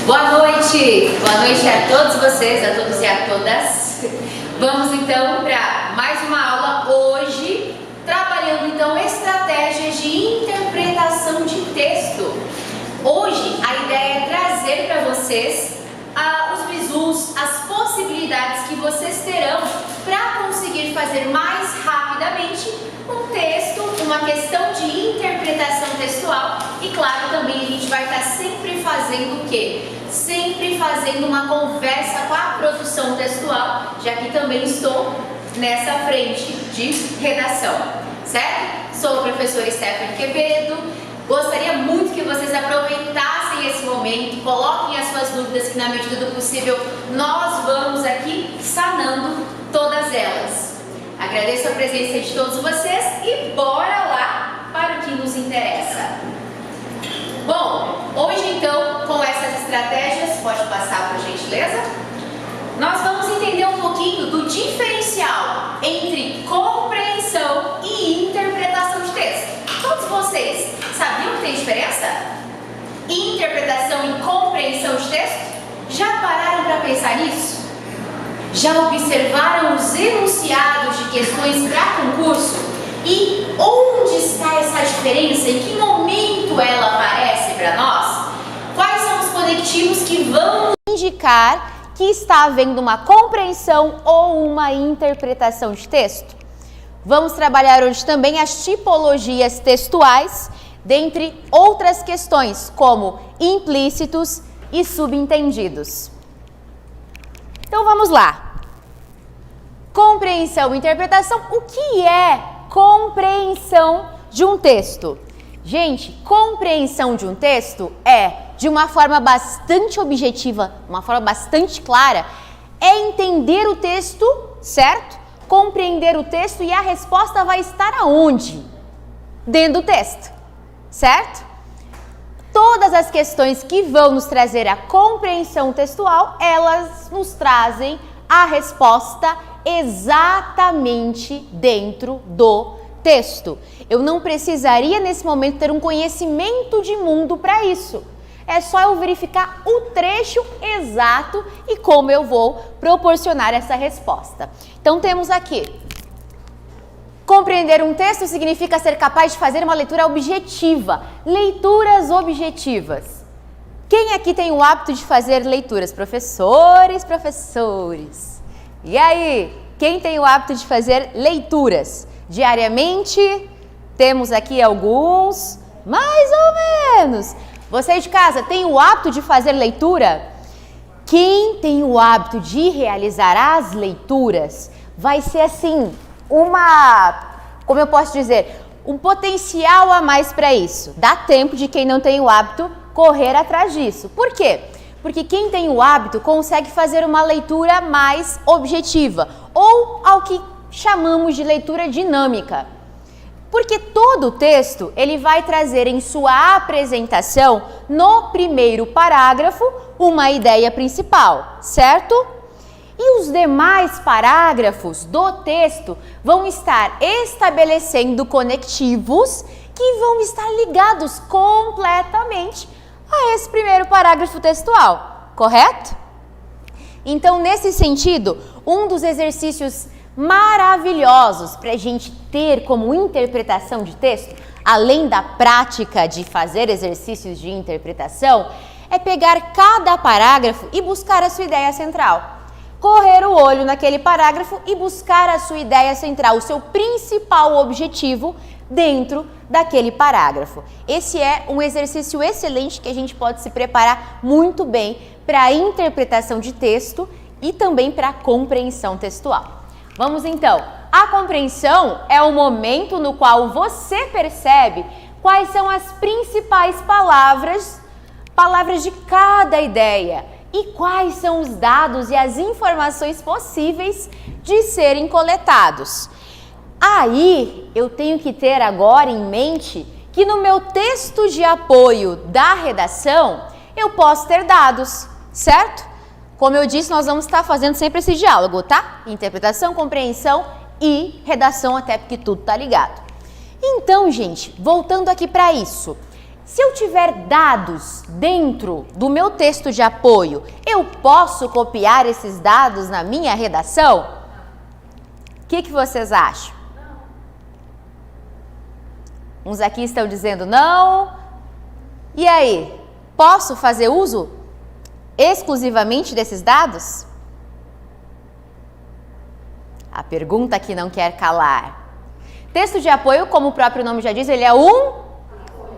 Boa noite a todos vocês, a todos e a todas. Vamos então para mais uma aula hoje, trabalhando então estratégias de interpretação de texto. Hoje a ideia é trazer para vocês os bizus, as possibilidades que vocês terão para conseguir fazer mais rapidamente um texto, uma questão de interpretação textual. E claro, também a gente vai estar sempre fazendo o quê? Sempre fazendo uma conversa com a produção textual, já que também estou nessa frente de redação, certo? Sou a professora Stephanie Quevedo. Gostaria muito que vocês aproveitassem esse momento, coloquem as suas dúvidas, que na medida do possível nós vamos aqui sanando todas elas. Agradeço a presença de todos vocês e bora lá para o que nos interessa. Bom, hoje então, com essas estratégias, pode passar por gentileza, nós vamos entender um pouquinho do diferencial entre compreensão e interpretação de texto. Todos vocês sabiam que tem diferença? Interpretação e compreensão de texto? Já pararam para pensar nisso? Já observaram os enunciados de questões para concurso? E onde está essa diferença? Em que momento ela aparece para nós? Quais são os conectivos que vão indicar que está havendo uma compreensão ou uma interpretação de texto? Vamos trabalhar hoje também as tipologias textuais, dentre outras questões, como implícitos e subentendidos. Então vamos lá. Compreensão e interpretação. O que é compreensão de um texto? Gente, compreensão de um texto é, de uma forma bastante objetiva, uma forma bastante clara, é entender o texto, certo? Compreender o texto e a resposta vai estar aonde? Dentro do texto, certo? Todas as questões que vão nos trazer a compreensão textual, elas nos trazem a resposta exatamente dentro do texto. Eu não precisaria nesse momento ter um conhecimento de mundo para isso. É só eu verificar o trecho exato e como eu vou proporcionar essa resposta. Então temos aqui, compreender um texto significa ser capaz de fazer uma leitura objetiva, leituras objetivas. Quem aqui tem o hábito de fazer leituras? Professores. E aí, quem tem o hábito de fazer leituras diariamente? Temos aqui alguns, mais ou menos. Você de casa tem o hábito de fazer leitura? Quem tem o hábito de realizar as leituras vai ser assim, como eu posso dizer, um potencial a mais para isso. Dá tempo de quem não tem o hábito correr atrás disso. Por quê? Porque quem tem o hábito consegue fazer uma leitura mais objetiva, ou ao que chamamos de leitura dinâmica. Porque todo o texto, ele vai trazer em sua apresentação, no primeiro parágrafo, uma ideia principal, certo? E os demais parágrafos do texto vão estar estabelecendo conectivos que vão estar ligados completamente a esse primeiro parágrafo textual, correto? Então, nesse sentido, um dos exercícios maravilhosos para a gente ter como interpretação de texto, além da prática de fazer exercícios de interpretação, é pegar cada parágrafo e buscar a sua ideia central. Correr o olho naquele parágrafo e buscar a sua ideia central, o seu principal objetivo dentro daquele parágrafo. Esse é um exercício excelente que a gente pode se preparar muito bem para a interpretação de texto e também para a compreensão textual. Vamos então. A compreensão é o momento no qual você percebe quais são as principais palavras de cada ideia e quais são os dados e as informações possíveis de serem coletados. Aí, eu tenho que ter agora em mente que no meu texto de apoio da redação, eu posso ter dados, certo? Como eu disse, nós vamos estar fazendo sempre esse diálogo, tá? Interpretação, compreensão e redação, até porque tudo tá ligado. Então, gente, voltando aqui para isso, Se eu tiver dados dentro do meu texto de apoio, eu posso copiar esses dados na minha redação? O que vocês acham? Uns aqui estão dizendo não. E aí, posso fazer uso exclusivamente desses dados? A pergunta que não quer calar. Texto de apoio, como o próprio nome já diz, ele é um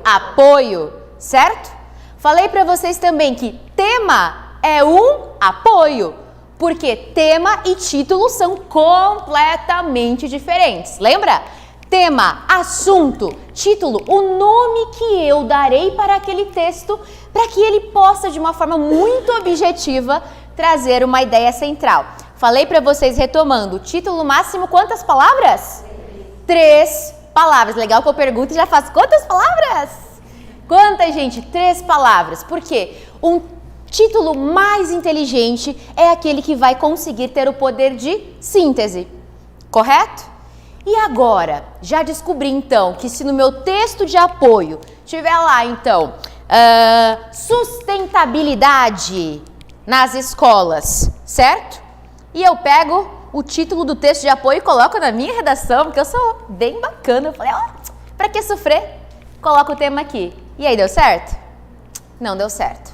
apoio, certo? Falei para vocês também que tema é um apoio, porque tema e título são completamente diferentes. Lembra? Tema, assunto, título, o nome que eu darei para aquele texto, para que ele possa, de uma forma muito objetiva, trazer uma ideia central. Falei para vocês, retomando, título máximo, quantas palavras? 3 palavras. Legal que eu pergunto e já faço quantas palavras? Quantas, gente? 3 palavras. Por quê? Um título mais inteligente é aquele que vai conseguir ter o poder de síntese, correto? E agora, já descobri então que se no meu texto de apoio tiver lá então sustentabilidade nas escolas, certo? E eu pego o título do texto de apoio e coloco na minha redação, porque eu sou bem bacana. Eu falei, pra que sofrer? Coloco o tema aqui. E aí, deu certo? Não deu certo.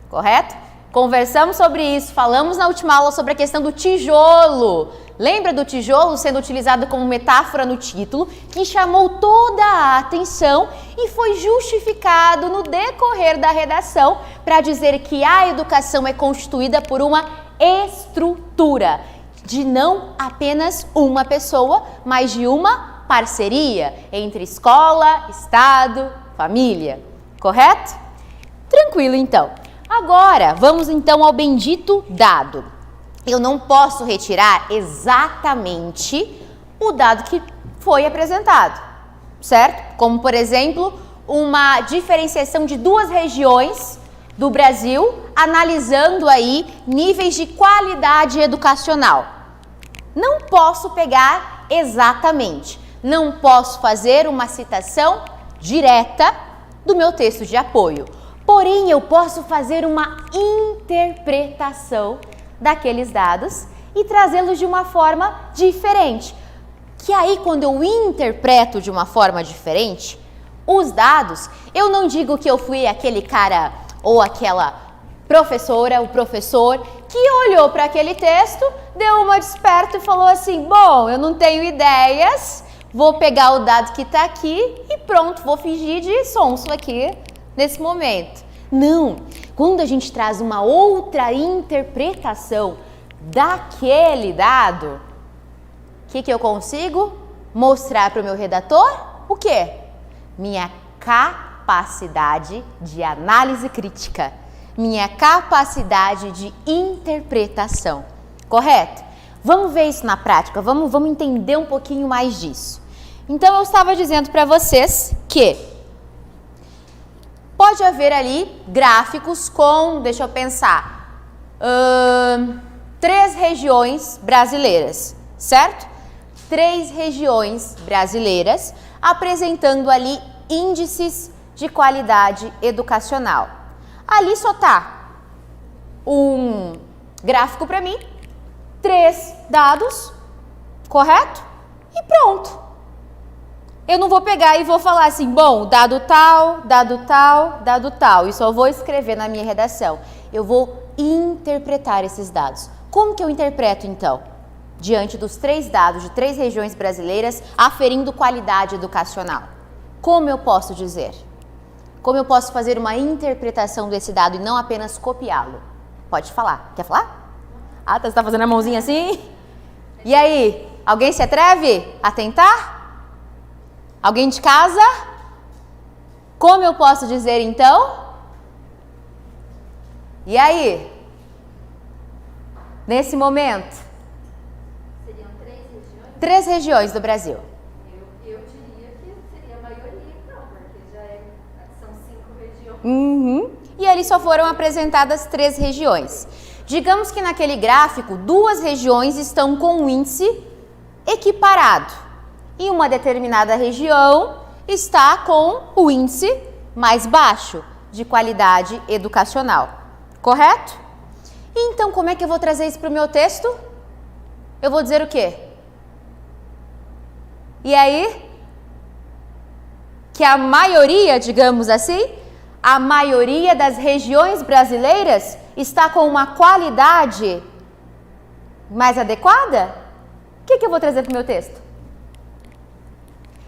Correto? Conversamos sobre isso, falamos na última aula sobre a questão do tijolo. Lembra do tijolo sendo utilizado como metáfora no título, que chamou toda a atenção e foi justificado no decorrer da redação para dizer que a educação é constituída por uma estrutura de não apenas uma pessoa, mas de uma parceria entre escola, Estado, família. Correto? Tranquilo, então. Agora, vamos então ao bendito dado. Eu não posso retirar exatamente o dado que foi apresentado, certo? Como, por exemplo, uma diferenciação de 2 regiões do Brasil, analisando aí níveis de qualidade educacional. Não posso pegar exatamente, não posso fazer uma citação direta do meu texto de apoio. Porém, eu posso fazer uma interpretação daqueles dados e trazê-los de uma forma diferente. Que aí, quando eu interpreto de uma forma diferente os dados, eu não digo que eu fui aquele cara ou aquela professora, o professor, que olhou para aquele texto, deu uma de esperto e falou assim, bom, eu não tenho ideias, vou pegar o dado que está aqui e pronto, vou fingir de sonso aqui nesse momento. Não, quando a gente traz uma outra interpretação daquele dado, o que eu consigo mostrar para o meu redator? O quê? Minha capacidade de análise crítica, minha capacidade de interpretação, correto? Vamos ver isso na prática, vamos entender um pouquinho mais disso. Então, eu estava dizendo para vocês que pode haver ali gráficos com, deixa eu pensar, 3 regiões brasileiras, certo? 3 regiões brasileiras apresentando ali índices de qualidade educacional. Ali só tá um gráfico para mim, 3 dados, correto? E pronto. Eu não vou pegar e vou falar assim, bom, dado tal, dado tal, dado tal, e só vou escrever na minha redação. Eu vou interpretar esses dados. Como que eu interpreto, então? Diante dos 3 dados de 3 regiões brasileiras aferindo qualidade educacional. Como eu posso dizer? Como eu posso fazer uma interpretação desse dado e não apenas copiá-lo? Pode falar. Quer falar? Ah, você está fazendo a mãozinha assim? E aí, alguém se atreve a tentar? Alguém de casa? Como eu posso dizer então? E aí? Nesse momento? Seriam 3 regiões? 3 regiões do Brasil. Eu diria que seria a maioria, então, porque são 5 regiões. Uhum. E ali só foram apresentadas 3 regiões. Digamos que naquele gráfico, 2 regiões estão com um índice equiparado. E uma determinada região está com o índice mais baixo, de qualidade educacional. Correto? Então, como é que eu vou trazer isso para o meu texto? Eu vou dizer o quê? E aí? Que a maioria, digamos assim, a maioria das regiões brasileiras está com uma qualidade mais adequada? O que eu vou trazer para o meu texto?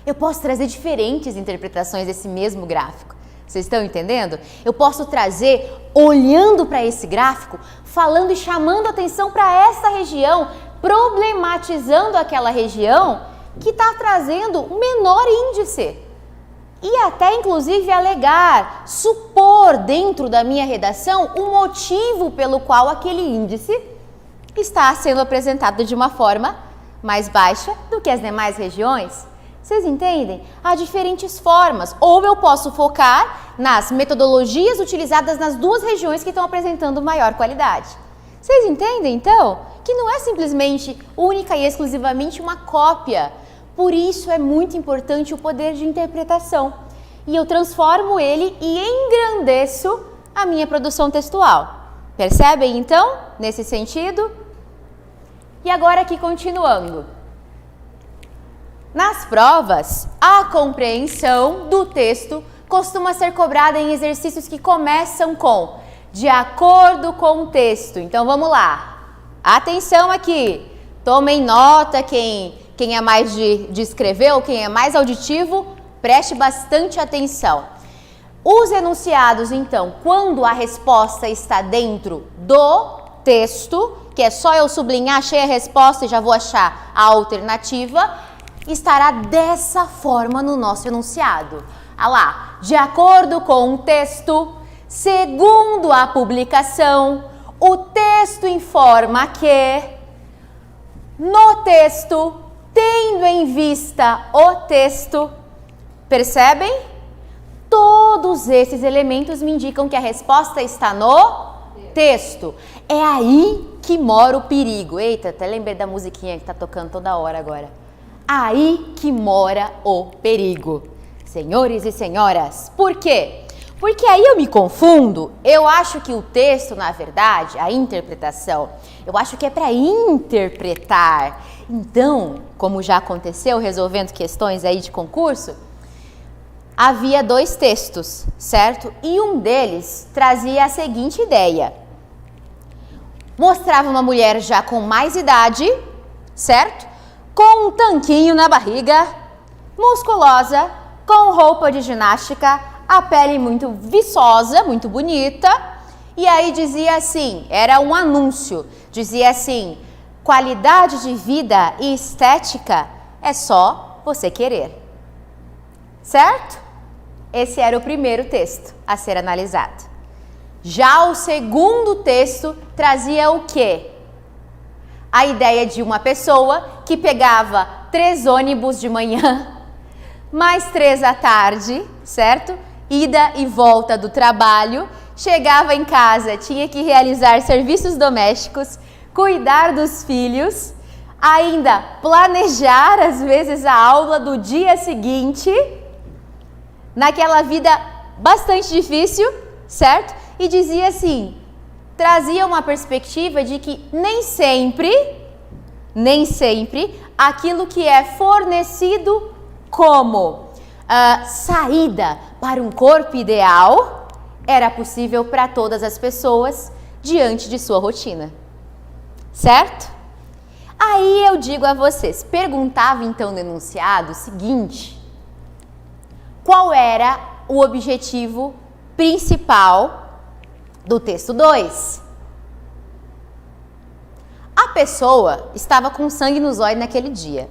Eu posso trazer diferentes interpretações desse mesmo gráfico. Vocês estão entendendo? Eu posso trazer, olhando para esse gráfico, falando e chamando atenção para essa região, problematizando aquela região que está trazendo um menor índice. E até, inclusive, alegar, supor dentro da minha redação o motivo pelo qual aquele índice está sendo apresentado de uma forma mais baixa do que as demais regiões. Vocês entendem? Há diferentes formas. Ou eu posso focar nas metodologias utilizadas nas duas regiões que estão apresentando maior qualidade. Vocês entendem, então? Que não é simplesmente única e exclusivamente uma cópia. Por isso é muito importante o poder de interpretação. E eu transformo ele e engrandeço a minha produção textual. Percebem, então, nesse sentido? E agora aqui continuando. Nas provas, a compreensão do texto costuma ser cobrada em exercícios que começam com de acordo com o texto. Então vamos lá. Atenção aqui. Tomem nota quem é mais de escrever ou quem é mais auditivo, preste bastante atenção. Os enunciados, então, quando a resposta está dentro do texto, que é só eu sublinhar, achei a resposta e já vou achar a alternativa, estará dessa forma no nosso enunciado. Ah lá, de acordo com o texto, segundo a publicação, o texto informa que, no texto, tendo em vista o texto, percebem? Todos esses elementos me indicam que a resposta está no texto. É aí que mora o perigo. Eita, até lembrei da musiquinha que tá tocando toda hora agora. Aí que mora o perigo. Senhores e senhoras, por quê? Porque aí eu me confundo, eu acho que o texto, na verdade, a interpretação, eu acho que é para interpretar. Então, como já aconteceu resolvendo questões aí de concurso, havia 2 textos, certo? E um deles trazia a seguinte ideia. Mostrava uma mulher já com mais idade, certo? Com um tanquinho na barriga, musculosa, com roupa de ginástica, a pele muito viçosa, muito bonita. E aí dizia assim, era um anúncio, dizia assim, qualidade de vida e estética é só você querer. Certo? Esse era o primeiro texto a ser analisado. Já o segundo texto trazia o quê? A ideia de uma pessoa que pegava 3 ônibus de manhã, mais 3 à tarde, certo? Ida e volta do trabalho, chegava em casa, tinha que realizar serviços domésticos, cuidar dos filhos, ainda planejar às vezes a aula do dia seguinte, naquela vida bastante difícil, certo? E dizia assim, trazia uma perspectiva de que nem sempre, aquilo que é fornecido como saída para um corpo ideal era possível para todas as pessoas diante de sua rotina. Certo? Aí eu digo a vocês, perguntava então no enunciado o seguinte, qual era o objetivo principal do texto 2? A pessoa estava com sangue nos olhos naquele dia.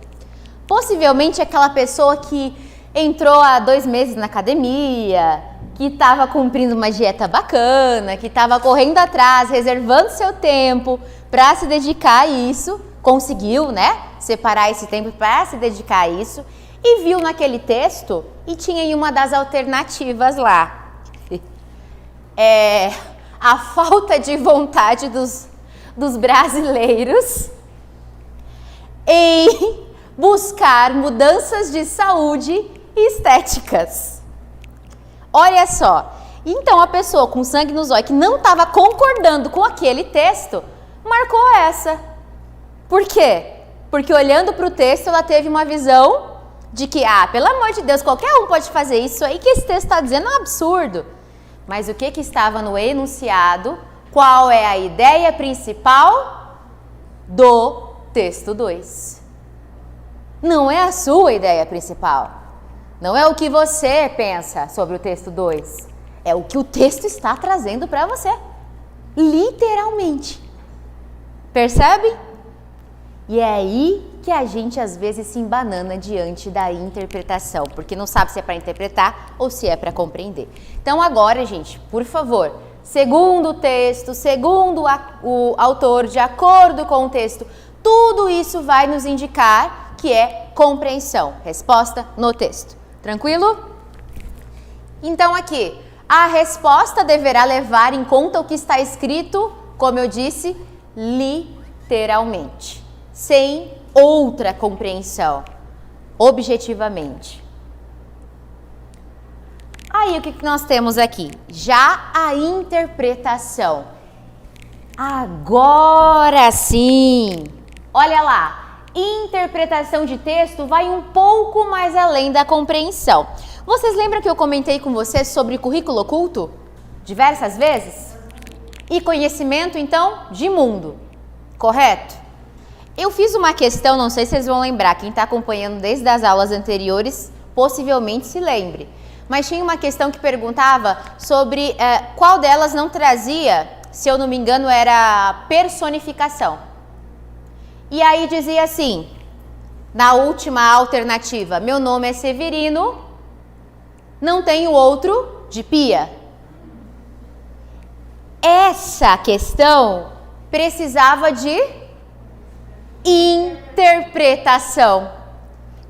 Possivelmente aquela pessoa que entrou há 2 meses na academia, que estava cumprindo uma dieta bacana, que estava correndo atrás, reservando seu tempo para se dedicar a isso, conseguiu, né, separar esse tempo para se dedicar a isso, e viu naquele texto e tinha em uma das alternativas lá a falta de vontade dos brasileiros em buscar mudanças de saúde e estéticas. Olha só. Então, a pessoa com sangue no zóio que não estava concordando com aquele texto, marcou essa. Por quê? Porque olhando para o texto, ela teve uma visão de que, pelo amor de Deus, qualquer um pode fazer isso aí que esse texto está dizendo é um absurdo. Mas o que estava no enunciado? Qual é a ideia principal do texto 2? Não é a sua ideia principal. Não é o que você pensa sobre o texto 2. É o que o texto está trazendo para você. Literalmente. Percebe? E é aí que a gente às vezes se embanana diante da interpretação, porque não sabe se é para interpretar ou se é para compreender. Então agora, gente, por favor, segundo o texto, segundo o autor, de acordo com o texto, tudo isso vai nos indicar que é compreensão. Resposta no texto. Tranquilo? Então aqui, a resposta deverá levar em conta o que está escrito, como eu disse, literalmente, sem outra compreensão, objetivamente. Aí o que nós temos aqui? Já a interpretação. Agora sim! Olha lá, interpretação de texto vai um pouco mais além da compreensão. Vocês lembram que eu comentei com vocês sobre currículo oculto? Diversas vezes? E conhecimento, então, de mundo. Correto? Eu fiz uma questão, não sei se vocês vão lembrar, quem está acompanhando desde as aulas anteriores, possivelmente se lembre. Mas tinha uma questão que perguntava sobre qual delas não trazia, se eu não me engano, era personificação. E aí dizia assim, na última alternativa, meu nome é Severino, não tenho outro de pia. Essa questão precisava de interpretação,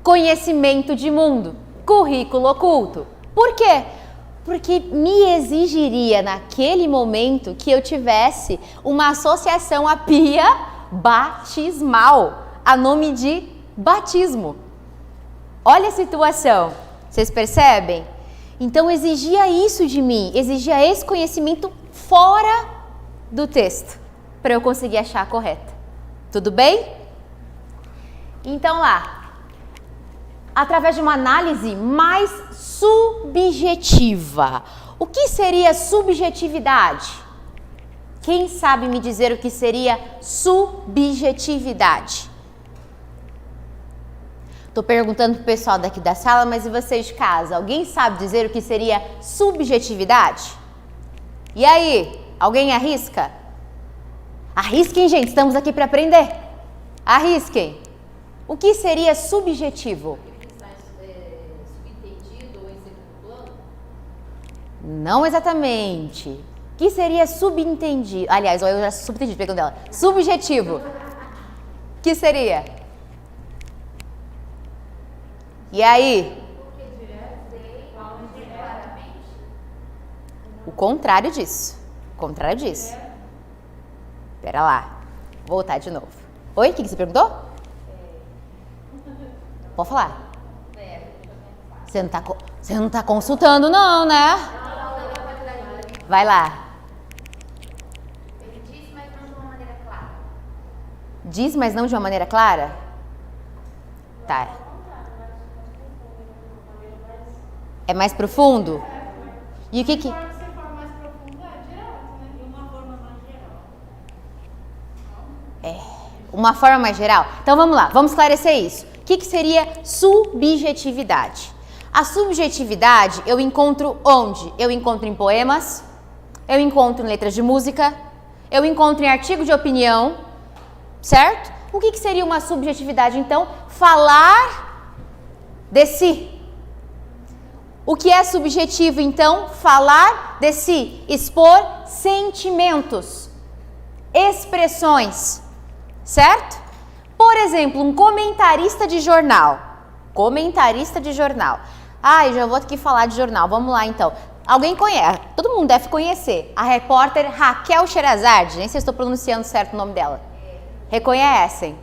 conhecimento de mundo, currículo oculto. Por quê? Porque me exigiria naquele momento que eu tivesse uma associação à pia batismal, a nome de batismo. Olha a situação, vocês percebem? Então exigia isso de mim, exigia esse conhecimento fora do texto, para eu conseguir achar a correta. Tudo bem? Então lá, através de uma análise mais subjetiva. O que seria subjetividade? Quem sabe me dizer o que seria subjetividade? Estou perguntando para o pessoal daqui da sala, mas e vocês de casa? Alguém sabe dizer o que seria subjetividade? E aí, alguém arrisca? Arrisquem, gente, estamos aqui para aprender. Arrisquem. O que seria subjetivo? Subentendido ou em segundo plano? Não exatamente. O que seria subentendido? Aliás, eu já subentendi, pegando dela. Subjetivo. O que seria? E aí? O contrário disso. O contrário disso. Pera lá. Vou voltar de novo. Oi, o que você perguntou? Pode falar. Você não tá consultando não, né? Vai lá. Ele diz, mas não de uma maneira clara. Diz, mas não de uma maneira clara? Tá. É mais profundo? E o que que... Se for mais profundo, é direto, né? De uma forma mais geral. Uma forma mais geral? Então vamos lá, vamos esclarecer isso. O que seria subjetividade? A subjetividade eu encontro onde? Eu encontro em poemas, eu encontro em letras de música, eu encontro em artigo de opinião, certo? O que seria uma subjetividade então? Falar de si. O que é subjetivo então? Falar de si, expor sentimentos, expressões, certo? Por exemplo, um comentarista de jornal. Comentarista de jornal. Eu já vou aqui falar de jornal. Vamos lá então. Alguém conhece? Todo mundo deve conhecer. A repórter Raquel Sherazade. Nem sei se estou pronunciando certo o nome dela. Reconhecem?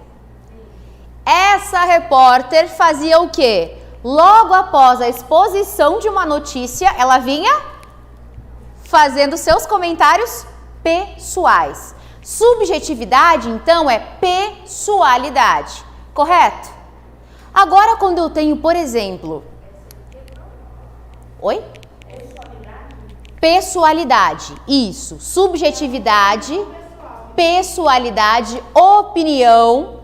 Essa repórter fazia o quê? logo após a exposição de uma notícia, ela vinha fazendo seus comentários pessoais. Subjetividade, então, é pessoalidade, correto? Agora, quando eu tenho, por exemplo... Oi? Pessoalidade, isso. Subjetividade, pessoalidade, opinião,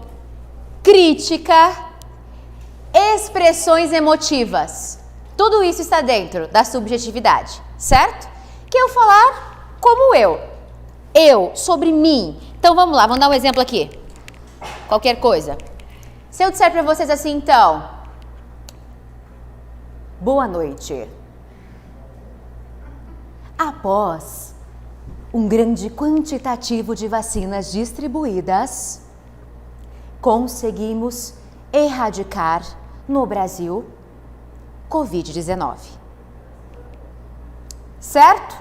crítica, expressões emotivas. Tudo isso está dentro da subjetividade, certo? Que eu falar como eu sobre mim. Então vamos lá, vamos dar um exemplo aqui. Qualquer coisa. Se eu disser para vocês assim, então, boa noite. Após um grande quantitativo de vacinas distribuídas, conseguimos erradicar no Brasil Covid-19. Certo?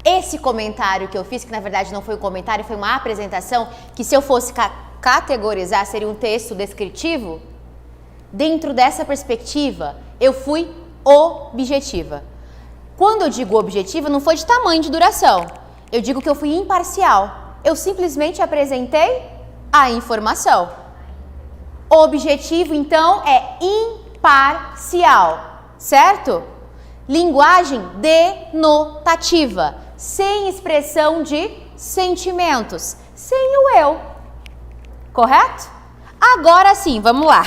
Esse comentário que eu fiz, que na verdade não foi um comentário, foi uma apresentação, que se eu fosse categorizar seria um texto descritivo, dentro dessa perspectiva eu fui objetiva. Quando eu digo objetiva, não foi de tamanho de duração. Eu digo que eu fui imparcial. Eu simplesmente apresentei a informação. Objetivo, então, é imparcial, certo? Linguagem denotativa, sem expressão de sentimentos, sem o eu. Correto? Agora sim, vamos lá.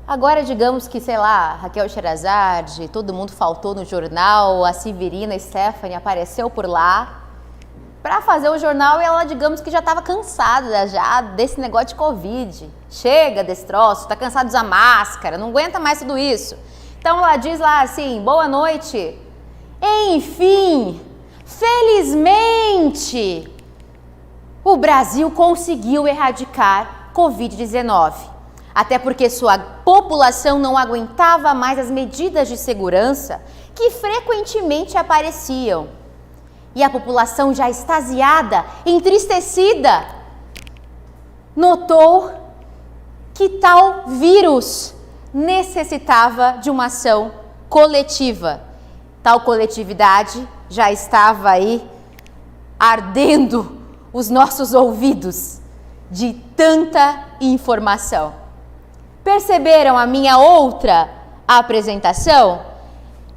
Agora, digamos que, sei lá, Raquel Sherazade, todo mundo faltou no jornal, a Severina Stephanie apareceu por lá para fazer o jornal e ela, digamos que já estava cansada já desse negócio de Covid. Chega desse troço, tá cansada de usar máscara, não aguenta mais tudo isso. Então ela diz lá assim, boa noite. Enfim, felizmente, o Brasil conseguiu erradicar Covid-19. Até porque sua população não aguentava mais as medidas de segurança que frequentemente apareciam. E a população já extasiada, entristecida, notou que tal vírus necessitava de uma ação coletiva. Tal coletividade já estava aí ardendo os nossos ouvidos de tanta informação. Perceberam a minha outra apresentação?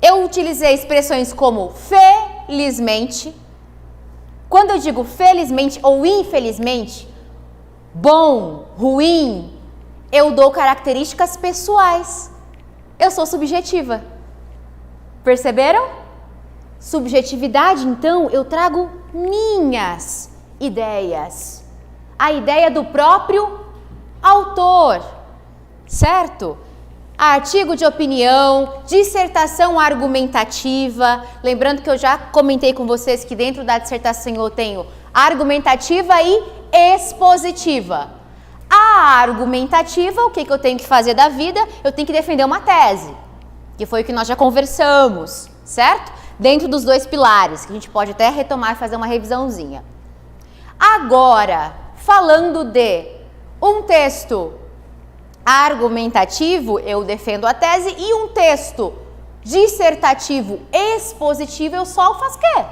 Eu utilizei expressões como felizmente. Quando eu digo felizmente ou infelizmente, bom, ruim, eu dou características pessoais. Eu sou subjetiva. Perceberam? Subjetividade, então, eu trago minhas ideias. A ideia do próprio autor. Certo? Artigo de opinião, dissertação argumentativa. Lembrando que eu já comentei com vocês que dentro da dissertação eu tenho argumentativa e expositiva. A argumentativa, o que eu tenho que fazer da vida? Eu tenho que defender uma tese, que foi o que nós já conversamos, certo? Dentro dos dois pilares, que a gente pode até retomar e fazer uma revisãozinha. Agora, falando de um texto argumentativo, eu defendo a tese, e um texto dissertativo expositivo, eu só faço o quê?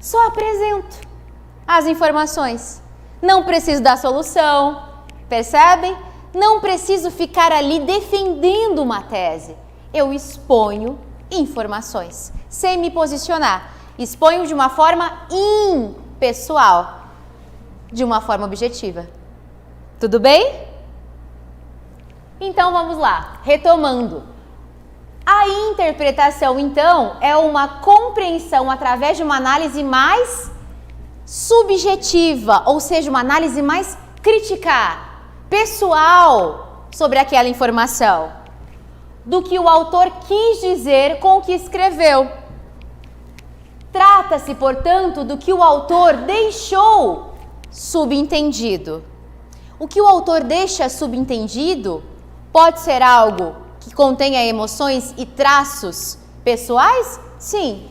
Só apresento as informações. Não preciso dar solução, percebem? Não preciso ficar ali defendendo uma tese. Eu exponho informações, sem me posicionar. Exponho de uma forma impessoal, de uma forma objetiva. Tudo bem? Então vamos lá, retomando. A interpretação, então, é uma compreensão através de uma análise mais subjetiva, ou seja, uma análise mais crítica, pessoal sobre aquela informação, do que o autor quis dizer com o que escreveu. Trata-se, portanto, do que o autor deixou subentendido. O que o autor deixa subentendido pode ser algo que contenha emoções e traços pessoais? Sim.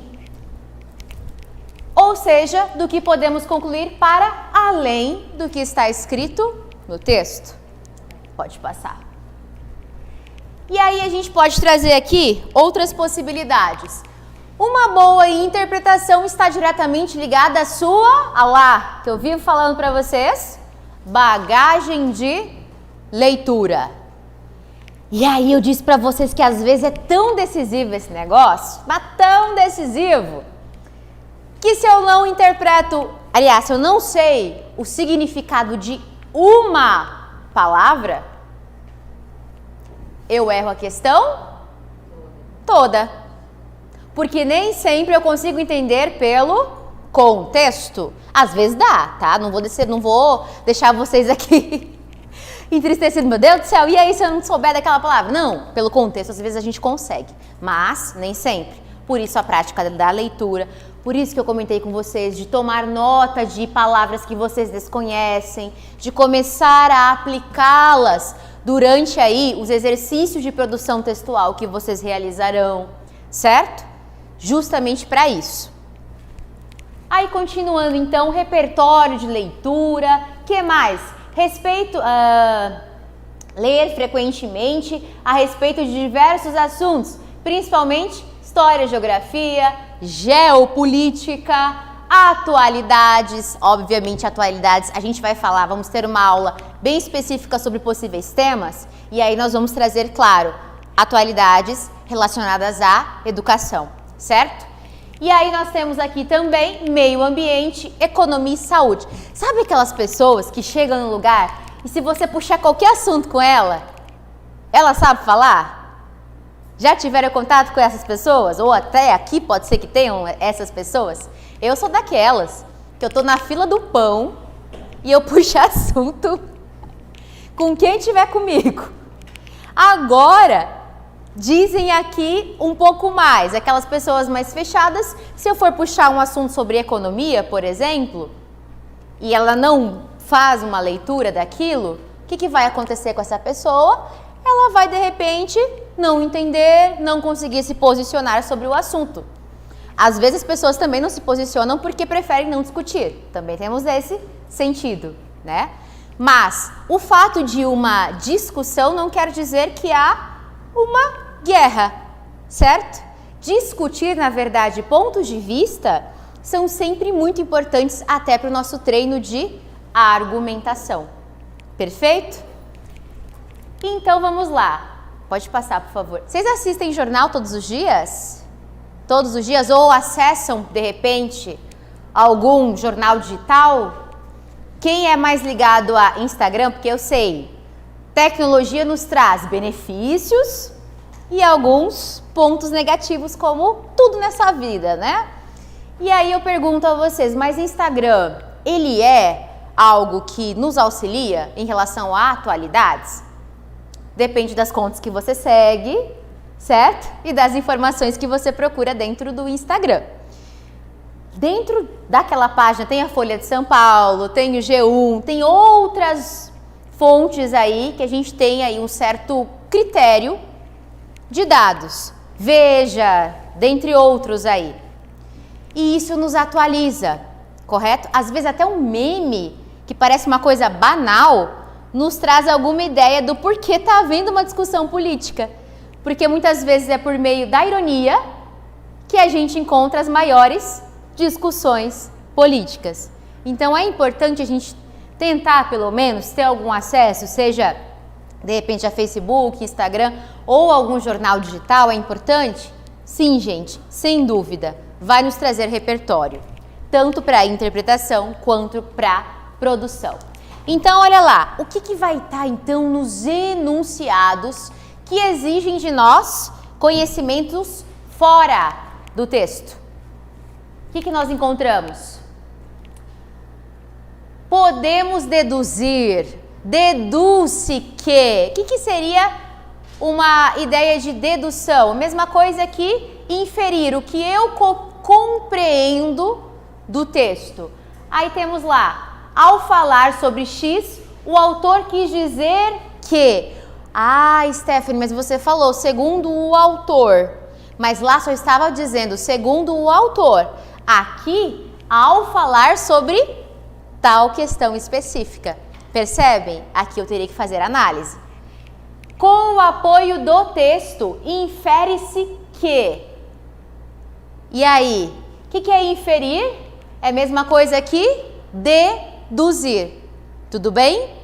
Ou seja, do que podemos concluir para além do que está escrito no texto? Pode passar. E aí a gente pode trazer aqui outras possibilidades. Uma boa interpretação está diretamente ligada à sua, lá, que eu vivo falando para vocês, bagagem de leitura. E aí eu disse para vocês que às vezes é tão decisivo esse negócio, mas tão decisivo, que se eu não interpreto, aliás, se eu não sei o significado de uma palavra, eu erro a questão toda. Porque nem sempre eu consigo entender pelo contexto. Às vezes dá, tá? Não vou deixar vocês aqui entristecidos. Meu Deus do céu, e aí se eu não souber daquela palavra? Não, pelo contexto às vezes a gente consegue, mas nem sempre. Por isso a prática da leitura, por isso que eu comentei com vocês de tomar nota de palavras que vocês desconhecem, de começar a aplicá-las durante aí os exercícios de produção textual que vocês realizarão, certo? Justamente para isso. Aí continuando então, repertório de leitura, que mais? Ler frequentemente a respeito de diversos assuntos, principalmente história, geografia, geopolítica, atualidades, obviamente atualidades, a gente vai falar, vamos ter uma aula bem específica sobre possíveis temas, e aí nós vamos trazer, claro, atualidades relacionadas à educação, certo? E aí nós temos aqui também meio ambiente, economia e saúde. Sabe aquelas pessoas que chegam no lugar e se você puxar qualquer assunto com ela, ela sabe falar? Já tiveram contato com essas pessoas? Ou até aqui pode ser que tenham essas pessoas? Eu sou daquelas que eu tô na fila do pão e eu puxo assunto com quem estiver comigo. Agora, dizem aqui um pouco mais, aquelas pessoas mais fechadas, se eu for puxar um assunto sobre economia, por exemplo, e ela não faz uma leitura daquilo, o que vai acontecer com essa pessoa? Ela vai, de repente, não entender, não conseguir se posicionar sobre o assunto. Às vezes as pessoas também não se posicionam porque preferem não discutir. Também temos esse sentido, né? Mas o fato de uma discussão não quer dizer que há uma guerra, certo? Discutir, na verdade, pontos de vista são sempre muito importantes até para o nosso treino de argumentação. Perfeito? Então vamos lá. Pode passar, por favor. Vocês assistem jornal todos os dias? Todos os dias? Ou acessam, de repente, algum jornal digital? Quem é mais ligado a Instagram? Porque eu sei, tecnologia nos traz benefícios e alguns pontos negativos, como tudo nessa vida, né? E aí eu pergunto a vocês, mas Instagram, ele é algo que nos auxilia em relação a atualidades? Depende das contas que você segue, certo? E das informações que você procura dentro do Instagram. Dentro daquela página tem a Folha de São Paulo, tem o G1, tem outras fontes aí que a gente tem aí um certo critério de dados. Veja, dentre outros aí. E isso nos atualiza, correto? Às vezes até um meme, que parece uma coisa banal, nos traz alguma ideia do porquê está havendo uma discussão política. Porque muitas vezes é por meio da ironia que a gente encontra as maiores discussões políticas. Então é importante a gente tentar, pelo menos, ter algum acesso, seja de repente a Facebook, Instagram ou algum jornal digital, é importante? Sim, gente, sem dúvida, vai nos trazer repertório, tanto para a interpretação quanto para a produção. Então, olha lá, o que vai estar então nos enunciados que exigem de nós conhecimentos fora do texto? O que nós encontramos? Podemos deduzir, deduz-se que. O que seria uma ideia de dedução? Mesma coisa que inferir, o que eu compreendo do texto. Aí temos lá, ao falar sobre X, o autor quis dizer que. Ah, Stephanie, mas você falou segundo o autor. Mas lá só estava dizendo segundo o autor. Aqui, ao falar sobre tal questão específica. Percebem? Aqui eu teria que fazer análise. Com o apoio do texto, infere-se que. E aí? O que é inferir? É a mesma coisa que deduzir. Tudo bem?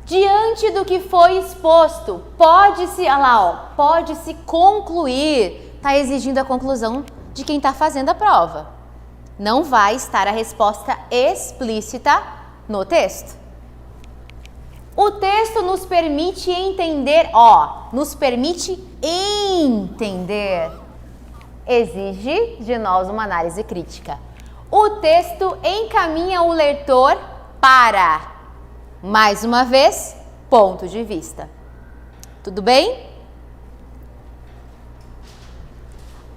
Diante do que foi exposto, pode-se, olha lá, ó, pode-se concluir. Está exigindo a conclusão de quem está fazendo a prova. Não vai estar a resposta explícita no texto. O texto nos permite entender, nos permite entender. Exige de nós uma análise crítica. O texto encaminha o leitor para, mais uma vez, ponto de vista. Tudo bem?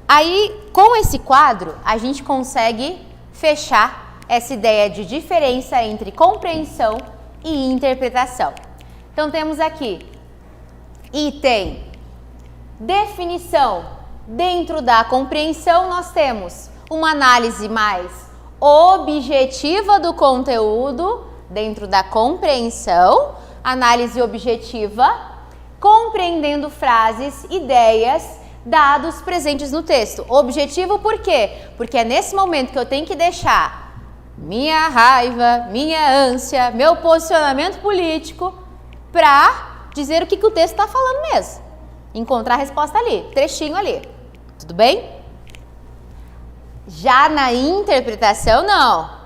Aí, com esse quadro, a gente consegue fechar essa ideia de diferença entre compreensão e interpretação. Então, temos aqui item definição. Dentro da compreensão, nós temos uma análise mais objetiva do conteúdo. Dentro da compreensão, análise objetiva, compreendendo frases, ideias, dados presentes no texto. Objetivo por quê? Porque é nesse momento que eu tenho que deixar minha raiva, minha ânsia, meu posicionamento político para dizer o que o texto está falando mesmo. Encontrar a resposta ali, trechinho ali. Tudo bem? Já na interpretação, não.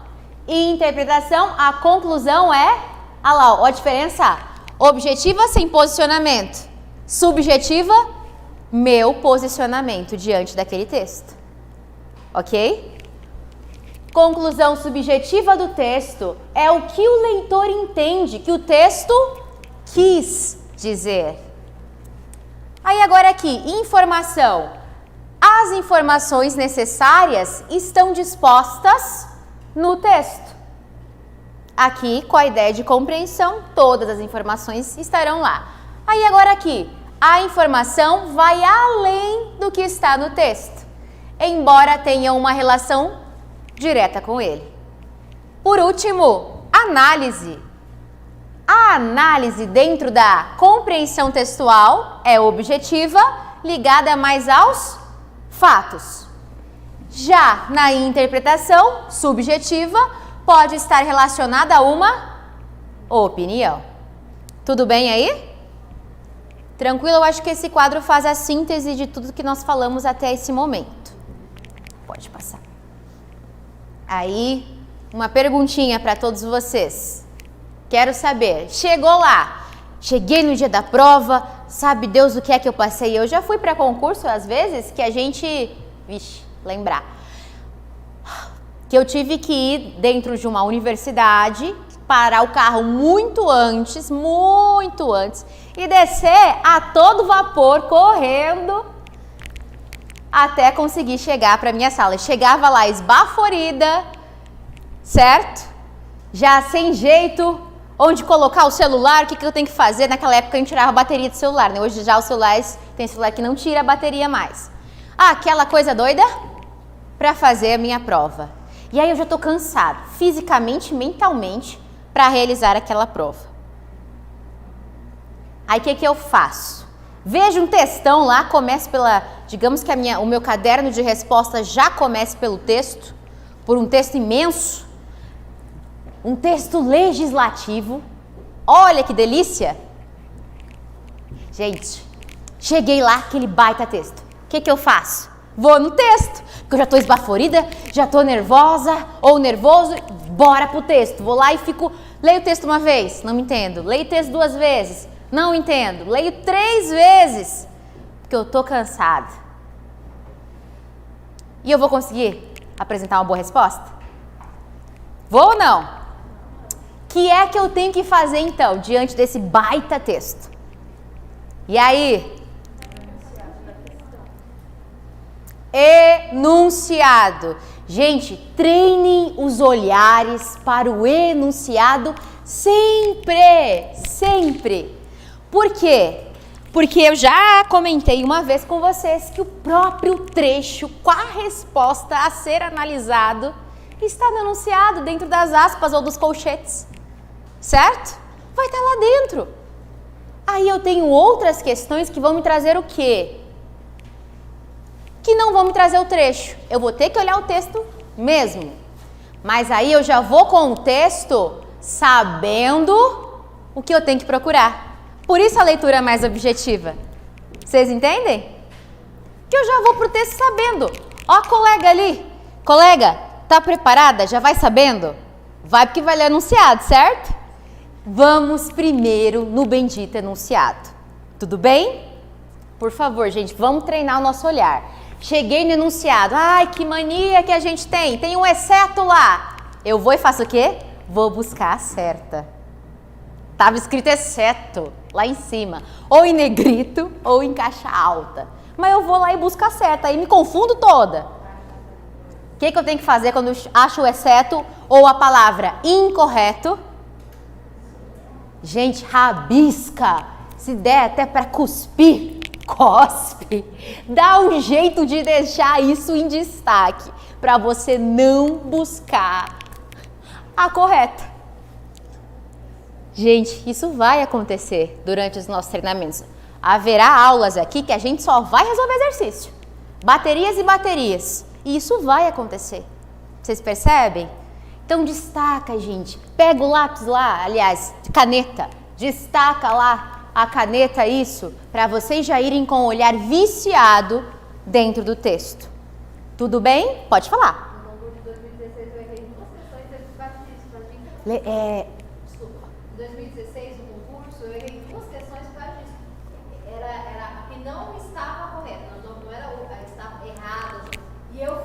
Interpretação, a conclusão é, olha lá, ó, a diferença. Objetiva sem posicionamento. Subjetiva, meu posicionamento diante daquele texto. Ok? Conclusão subjetiva do texto é o que o leitor entende que o texto quis dizer. Aí agora aqui, informação. As informações necessárias estão dispostas no texto. Aqui, com a ideia de compreensão, todas as informações estarão lá. Aí agora aqui, a informação vai além do que está no texto, embora tenha uma relação direta com ele. Por último, análise. A análise dentro da compreensão textual é objetiva, ligada mais aos fatos. Já na interpretação subjetiva, pode estar relacionada a uma opinião. Tudo bem aí? Tranquilo? Eu acho que esse quadro faz a síntese de tudo que nós falamos até esse momento. Pode passar. Aí, uma perguntinha para todos vocês. Quero saber, chegou lá, cheguei no dia da prova, sabe Deus o que é que eu passei? Eu já fui para concurso às vezes que a gente, lembrar, que eu tive que ir dentro de uma universidade, parar o carro muito antes, e descer a todo vapor, correndo, até conseguir chegar para minha sala. Eu chegava lá esbaforida, certo? Já sem jeito, onde colocar o celular, o que eu tenho que fazer? Naquela época a gente tirava a bateria do celular, né? Hoje já os celulares, tem celular que não tira a bateria mais. Aquela coisa doida para fazer a minha prova. E aí eu já tô cansada, fisicamente e mentalmente, para realizar aquela prova. Aí o que eu faço? Vejo um textão lá, comece pela, digamos que o meu caderno de resposta já comece pelo texto, por um texto imenso, um texto legislativo. Olha que delícia! Gente, cheguei lá, aquele baita texto. O que eu faço? Vou no texto, porque eu já tô esbaforida, já tô nervosa ou nervoso, bora pro texto. Vou lá e leio o texto uma vez, não me entendo. Leio o texto 2 vezes, não entendo. Leio 3 vezes, porque eu tô cansada. E eu vou conseguir apresentar uma boa resposta? Vou ou não? O que é que eu tenho que fazer então, diante desse baita texto? E aí? Enunciado. Gente, treinem os olhares para o enunciado sempre, sempre. Por quê? Porque eu já comentei uma vez com vocês que o próprio trecho com a resposta a ser analisado está no enunciado dentro das aspas ou dos colchetes. certo? Vai estar lá dentro. Aí eu tenho outras questões que vão me trazer o quê? Que não vão me trazer o trecho. Eu vou ter que olhar o texto mesmo. Mas aí eu já vou com o texto sabendo o que eu tenho que procurar. Por isso a leitura é mais objetiva. Vocês entendem? Que eu já vou pro texto sabendo. Ó a colega ali. Colega, tá preparada? Já vai sabendo? Vai porque vai ler enunciado, certo? Vamos primeiro no bendito enunciado. Tudo bem? Por favor, gente, vamos treinar o nosso olhar. Cheguei no enunciado. Ai, que mania que a gente tem. Tem um exceto lá. Eu vou e faço o quê? Vou buscar a certa. Tava escrito exceto lá em cima. Ou em negrito ou em caixa alta. Mas eu vou lá e busco a certa. Aí me confundo toda. O que eu tenho que fazer quando eu acho o exceto ou a palavra incorreto? Gente, rabisca. Se der até para cuspir, cospe. Dá um jeito de deixar isso em destaque para você não buscar a correta. Gente, isso vai acontecer durante os nossos treinamentos. Haverá aulas aqui que a gente só vai resolver exercício. Baterias e baterias. E isso vai acontecer. Vocês percebem? Então destaca, gente. Pega o lápis lá, aliás, caneta. Destaca lá a caneta, isso, para vocês já irem com o olhar viciado dentro do texto. Tudo bem? Pode falar. No concurso de 2016 eu errei 2 questões exercitivas pra gente. Desculpa. Em 2016, no concurso, eu errei 2 questões por causa disso. Era a que não estava correta, não era a que estava errada. E eu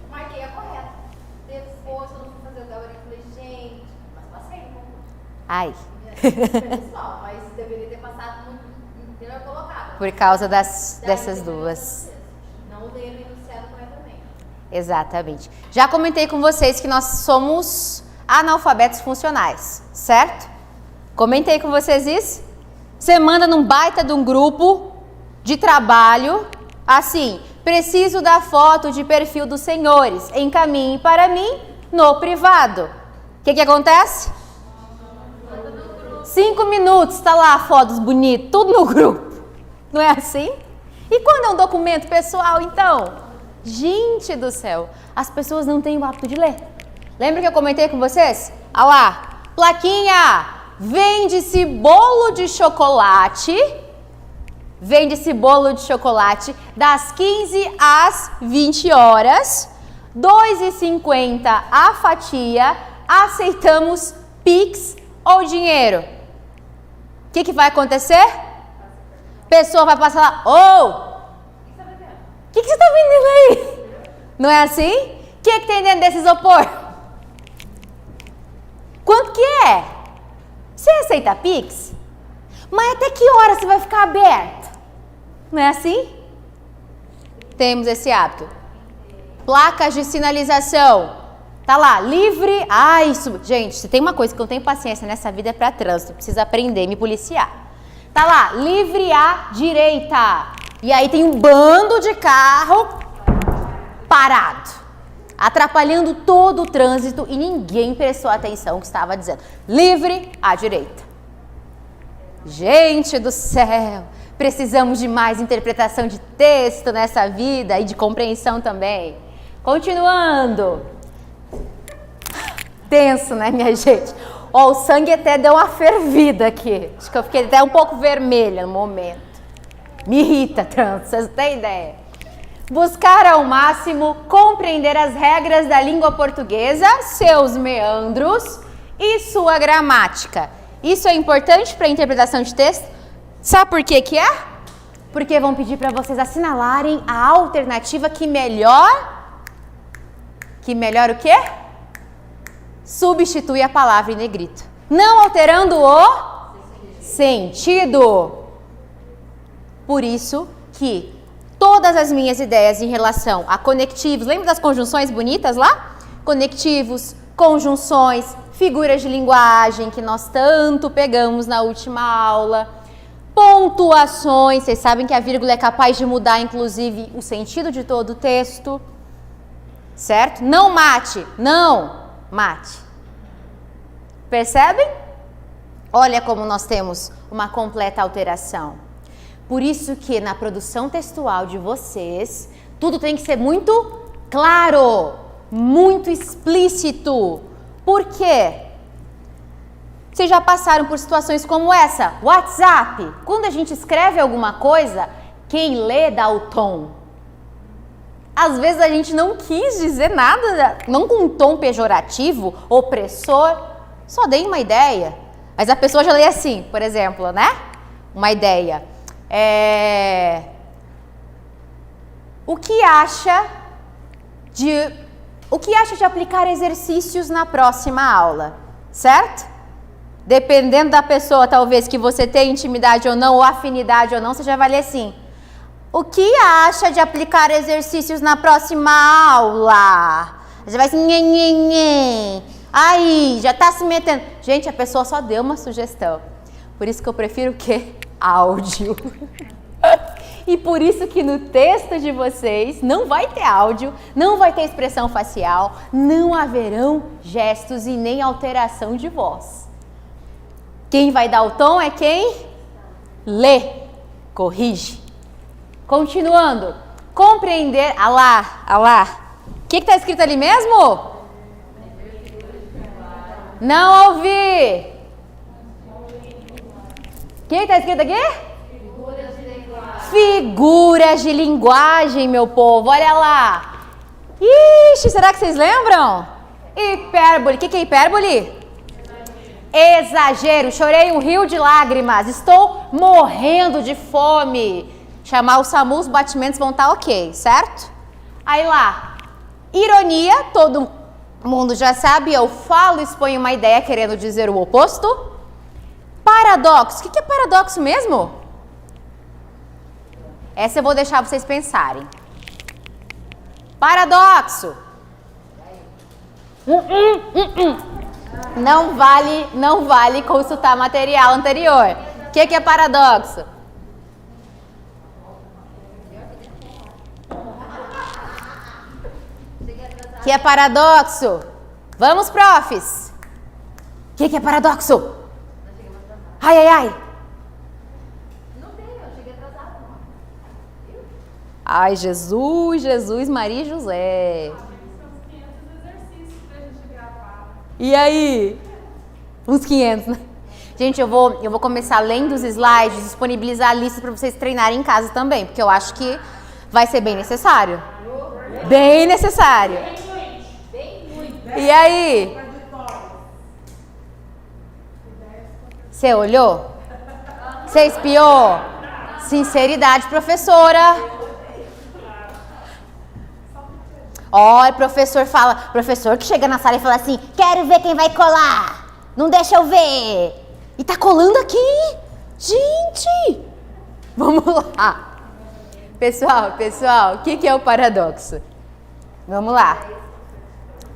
marquei a correta. Depois, quando eu fui fazer a teoria, eu falei, gente, mas passei no concurso. Ai. Pessoal, mas deveria ter passado no melhor colocado. Por causa dessas duas. Não leram enunciado corretamente. Exatamente. Já comentei com vocês que nós somos analfabetos funcionais, certo? Comentei com vocês isso? Você manda num baita de um grupo de trabalho, assim, preciso da foto de perfil dos senhores, encaminhe para mim no privado. O que acontece? 5 minutos, tá lá fotos bonitas, tudo no grupo. Não é assim? E quando é um documento pessoal, então? Gente do céu, as pessoas não têm o hábito de ler. Lembra que eu comentei com vocês? Olha lá, plaquinha, vende-se bolo de chocolate. Vende-se bolo de chocolate das 15 às 20 horas. R$ 2,50 a fatia. Aceitamos Pix ou dinheiro. O que vai acontecer? A pessoa vai passar lá. O que você está vendendo aí? Não é assim? O que tem dentro desse isopor? Quanto que é? Você aceita Pix? Mas até que hora você vai ficar aberto? Não é assim? Temos esse hábito. Placas de sinalização. Tá lá, livre. Ah, isso. Gente, se tem uma coisa que eu tenho paciência nessa vida é para trânsito. Precisa aprender, me policiar. Tá lá, livre à direita. E aí tem um bando de carro parado, atrapalhando todo o trânsito e ninguém prestou atenção que estava dizendo livre à direita. Gente do céu, precisamos de mais interpretação de texto nessa vida e de compreensão também. Continuando. Tenso, né, minha gente? Ó, o sangue até deu uma fervida aqui. Acho que eu fiquei até um pouco vermelha no momento. Me irrita tanto, vocês não têm ideia. Buscar ao máximo compreender as regras da língua portuguesa, seus meandros e sua gramática. Isso é importante para a interpretação de texto. Sabe por que que é? Porque vão pedir para vocês assinalarem a alternativa que melhor o quê? Substitui a palavra em negrito, não alterando o sentido. Por isso que todas as minhas ideias em relação a conectivos, lembra das conjunções bonitas lá? Conectivos, conjunções, figuras de linguagem que nós tanto pegamos na última aula, pontuações, vocês sabem que a vírgula é capaz de mudar inclusive o sentido de todo o texto, certo? Não mate, não mate. Percebem? Olha como nós temos uma completa alteração. Por isso que na produção textual de vocês, tudo tem que ser muito claro, muito explícito. Por quê? Vocês já passaram por situações como essa? WhatsApp. Quando a gente escreve alguma coisa, quem lê dá o tom. Às vezes a gente não quis dizer nada, não com um tom pejorativo, opressor, só dei uma ideia. Mas a pessoa já lê assim, por exemplo, né? Uma ideia. O que acha de aplicar exercícios na próxima aula, certo? Dependendo da pessoa, talvez, que você tenha intimidade ou não, ou afinidade ou não, você já vai ler assim. O que acha de aplicar exercícios na próxima aula? Você vai assim, nhen. Aí, já tá se metendo. Gente, a pessoa só deu uma sugestão. Por isso que eu prefiro o quê? Áudio. E por isso que no texto de vocês não vai ter áudio, não vai ter expressão facial, não haverão gestos e nem alteração de voz. Quem vai dar o tom é quem lê, corrige. Continuando, compreender, alá. O que está escrito ali mesmo? Não ouvi. O que está escrito aqui? Figuras de linguagem, meu povo, olha lá. Ixi, será que vocês lembram? Hipérbole, o que é hipérbole? Exagero, chorei um rio de lágrimas, estou morrendo de fome. Chamar o SAMU, os batimentos vão estar ok, certo? Aí lá, ironia, todo mundo já sabe, eu falo, exponho uma ideia querendo dizer o oposto. Paradoxo, o que é paradoxo mesmo? Essa eu vou deixar vocês pensarem. Paradoxo. Não vale consultar material anterior. O que é paradoxo? O que é paradoxo? Vamos, profs. O que é paradoxo? Ai. Ai, Jesus, Maria e José. E aí? Uns 500, né? Gente, eu vou começar lendo os slides, disponibilizar a lista para vocês treinarem em casa também, porque eu acho que vai ser bem necessário. Bem necessário. E aí? Você olhou? Você espiou? Sinceridade, professora. Olha, professor que chega na sala e fala assim, quero ver quem vai colar, não deixa eu ver. E tá colando aqui, gente. Vamos lá. Pessoal, o que é o paradoxo? Vamos lá.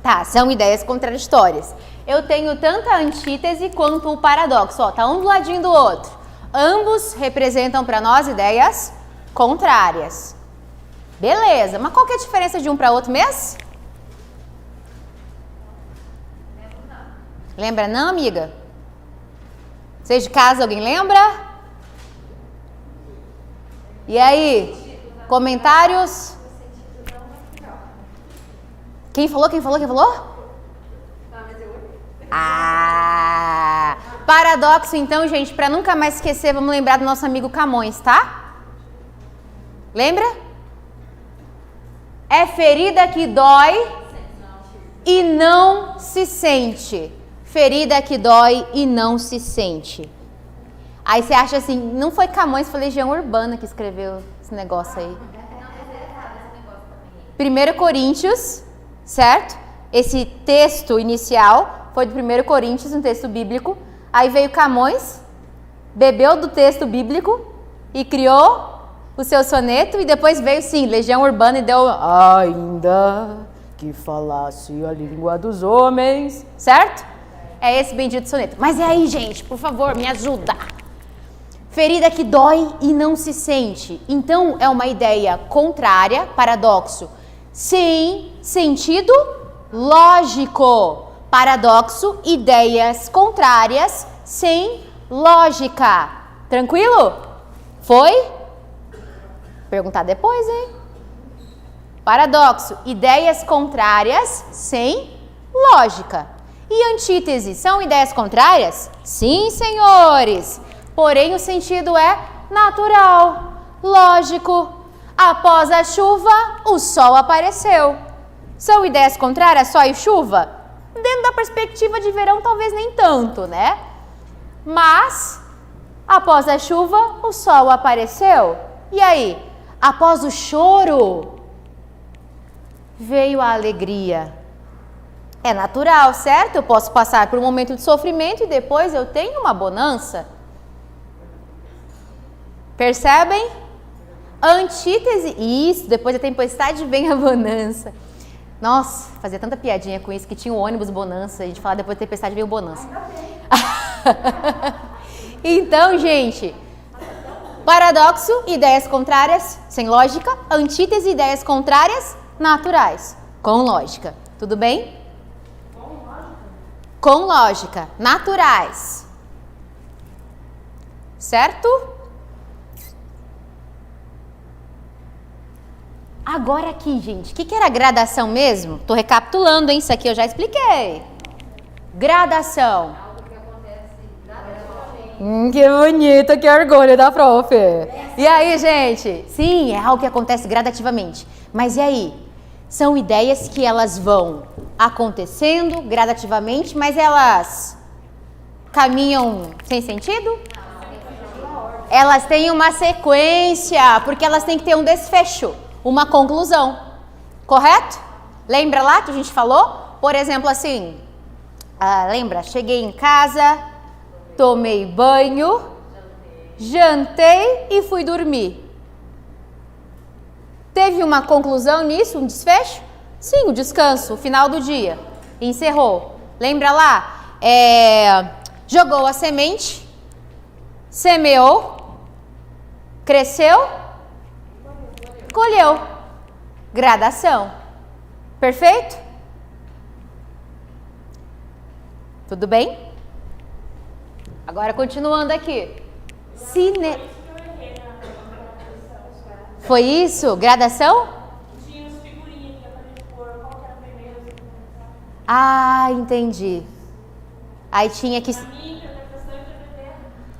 Tá, são ideias contraditórias. Eu tenho tanto a antítese quanto o paradoxo. Ó, tá um do ladinho do outro. Ambos representam para nós ideias contrárias. Beleza, mas qual que é a diferença de um para outro mesmo? Lembra não, amiga? Vocês de casa, alguém lembra? E aí? Comentários? Quem falou? Paradoxo então, gente, para nunca mais esquecer, vamos lembrar do nosso amigo Camões, tá? Lembra? É ferida que dói e não se sente. Ferida que dói e não se sente. Aí você acha assim, não foi Camões, foi Legião Urbana que escreveu esse negócio aí. 1 Coríntios, certo? Esse texto inicial foi do 1 Coríntios, um texto bíblico. Aí veio Camões, bebeu do texto bíblico e criou o seu soneto, e depois veio, sim, Legião Urbana e deu ainda que falasse a língua dos homens, certo? É esse bendito soneto. Mas é aí, gente, por favor, me ajuda. Ferida que dói e não se sente. Então, é uma ideia contrária, paradoxo, sem sentido lógico. Paradoxo, ideias contrárias, sem lógica. Tranquilo? Foi? Perguntar depois, hein? Paradoxo, ideias contrárias sem lógica. E antítese, são ideias contrárias? Sim, senhores. Porém, o sentido é natural, lógico. Após a chuva, o sol apareceu. São ideias contrárias, sol e chuva? Dentro da perspectiva de verão, talvez nem tanto, né? Mas, após a chuva, o sol apareceu. E aí? Após o choro, veio a alegria. É natural, certo? Eu posso passar por um momento de sofrimento e depois eu tenho uma bonança. Percebem? Antítese, isso, depois da tempestade vem a bonança. Nossa, fazia tanta piadinha com isso, que tinha o ônibus bonança, a gente fala depois da tempestade veio bonança. Então, gente, paradoxo, ideias contrárias, sem lógica. Antítese, ideias contrárias, naturais, com lógica. Tudo bem? Com lógica, naturais. Certo? Agora aqui, gente, o que era gradação mesmo? Tô recapitulando, hein? Isso aqui eu já expliquei. Gradação. Algo que acontece gradativamente. Que bonito, que orgulho da prof. E aí, gente? Sim, é algo que acontece gradativamente. Mas e aí? São ideias que elas vão acontecendo gradativamente, mas elas caminham sem sentido? Elas têm uma sequência, porque elas têm que ter um desfecho, uma conclusão. Correto? Lembra lá que a gente falou? Por exemplo, assim, lembra? Cheguei em casa, tomei banho, jantei e fui dormir. Teve uma conclusão nisso, um desfecho? Sim, o descanso, o final do dia. Encerrou. Lembra lá? Jogou a semente, semeou, cresceu, colheu. Gradação. Perfeito? Tudo bem? Agora continuando aqui. Foi isso? Gradação? Tinha os figurinhas que pra gente pôr qual que era a primeira, Ah, entendi. Aí tinha que... a minha interpretação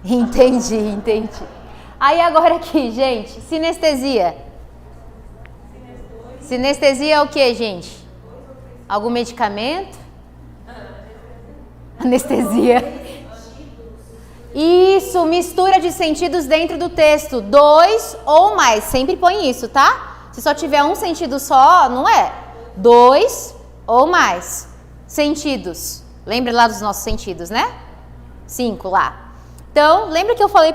e interpretei. Entendi. Aí agora aqui, gente, sinestesia. Sinestesia é o que, gente? Algum medicamento? Anestesia. Isso, mistura de sentidos dentro do texto. 2 ou mais, sempre põe isso, tá? Se só tiver um sentido só, não é. 2 ou mais sentidos. Lembra lá dos nossos sentidos, né? 5 lá. Então, lembra que eu falei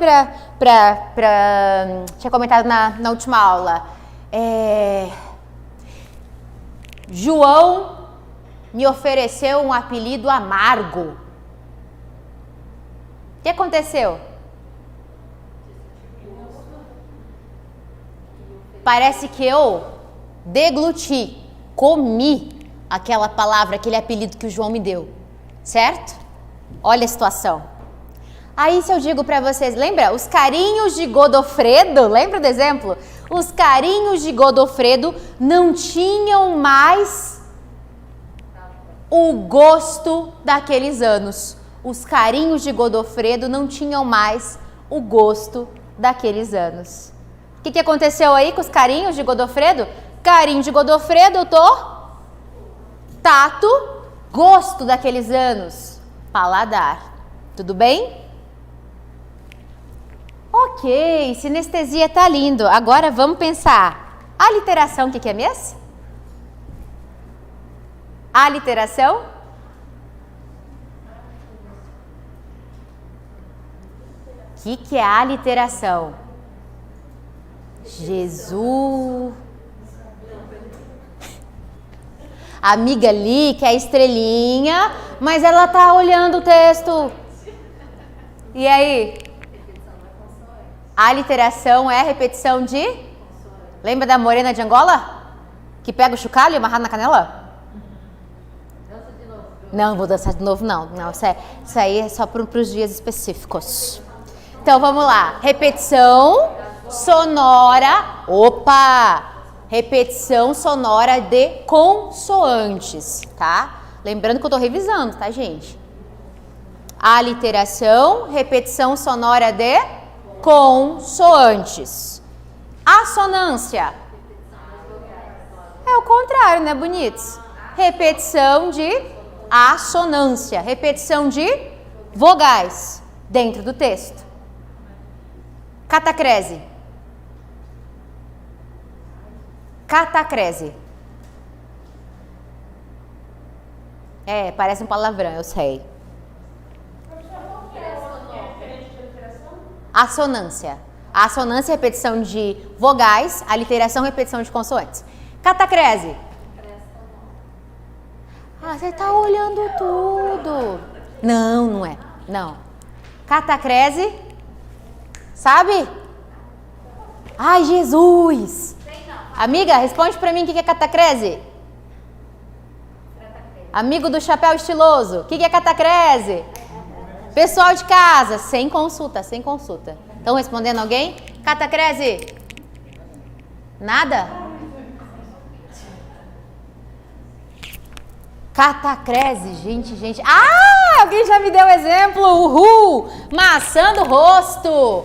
tinha comentado na última aula. João me ofereceu um apelido amargo. O que aconteceu? Parece que eu degluti, comi aquela palavra, aquele apelido que o João me deu, certo? Olha a situação. Aí se eu digo pra vocês, lembra? Os carinhos de Godofredo, lembra do exemplo? Os carinhos de Godofredo não tinham mais o gosto daqueles anos. Os carinhos de Godofredo não tinham mais o gosto daqueles anos. O que aconteceu aí com os carinhos de Godofredo? Carinho de Godofredo, eu tô... Tato, gosto daqueles anos. Paladar. Tudo bem? Ok, sinestesia tá lindo. Agora vamos pensar. Aliteração, o que é mesmo? Aliteração? O que é aliteração? Jesus. A amiga ali quer a estrelinha, mas ela tá olhando o texto. E aí? Aliteração é repetição de? Lembra da morena de Angola? Que pega o chocalho amarrado na canela? Dança de novo. Não, vou dançar de novo, não. Não, isso aí é só para os dias específicos. Então, vamos lá. Repetição sonora. Opa! Repetição sonora de consoantes, tá? Lembrando que eu tô revisando, tá, gente? Aliteração, repetição sonora de consoantes. Assonância. É o contrário, né, bonitos? Repetição de assonância, repetição de vogais dentro do texto. Catacrese. Catacrese. É, parece um palavrão, eu sei. Assonância. A assonância é repetição de vogais, a literação é repetição de consoantes. Catacrese. Ah, você tá olhando tudo. Não, não é. Não. Catacrese. Sabe? Ai, Jesus. Amiga, responde pra mim o que é catacrese. Amigo do chapéu estiloso, o que é catacrese? Pessoal de casa, sem consulta, sem consulta. Estão respondendo alguém? Catacrese? Nada? Catacrese, gente. Ah, alguém já me deu exemplo. Uhul! Maçã do rosto.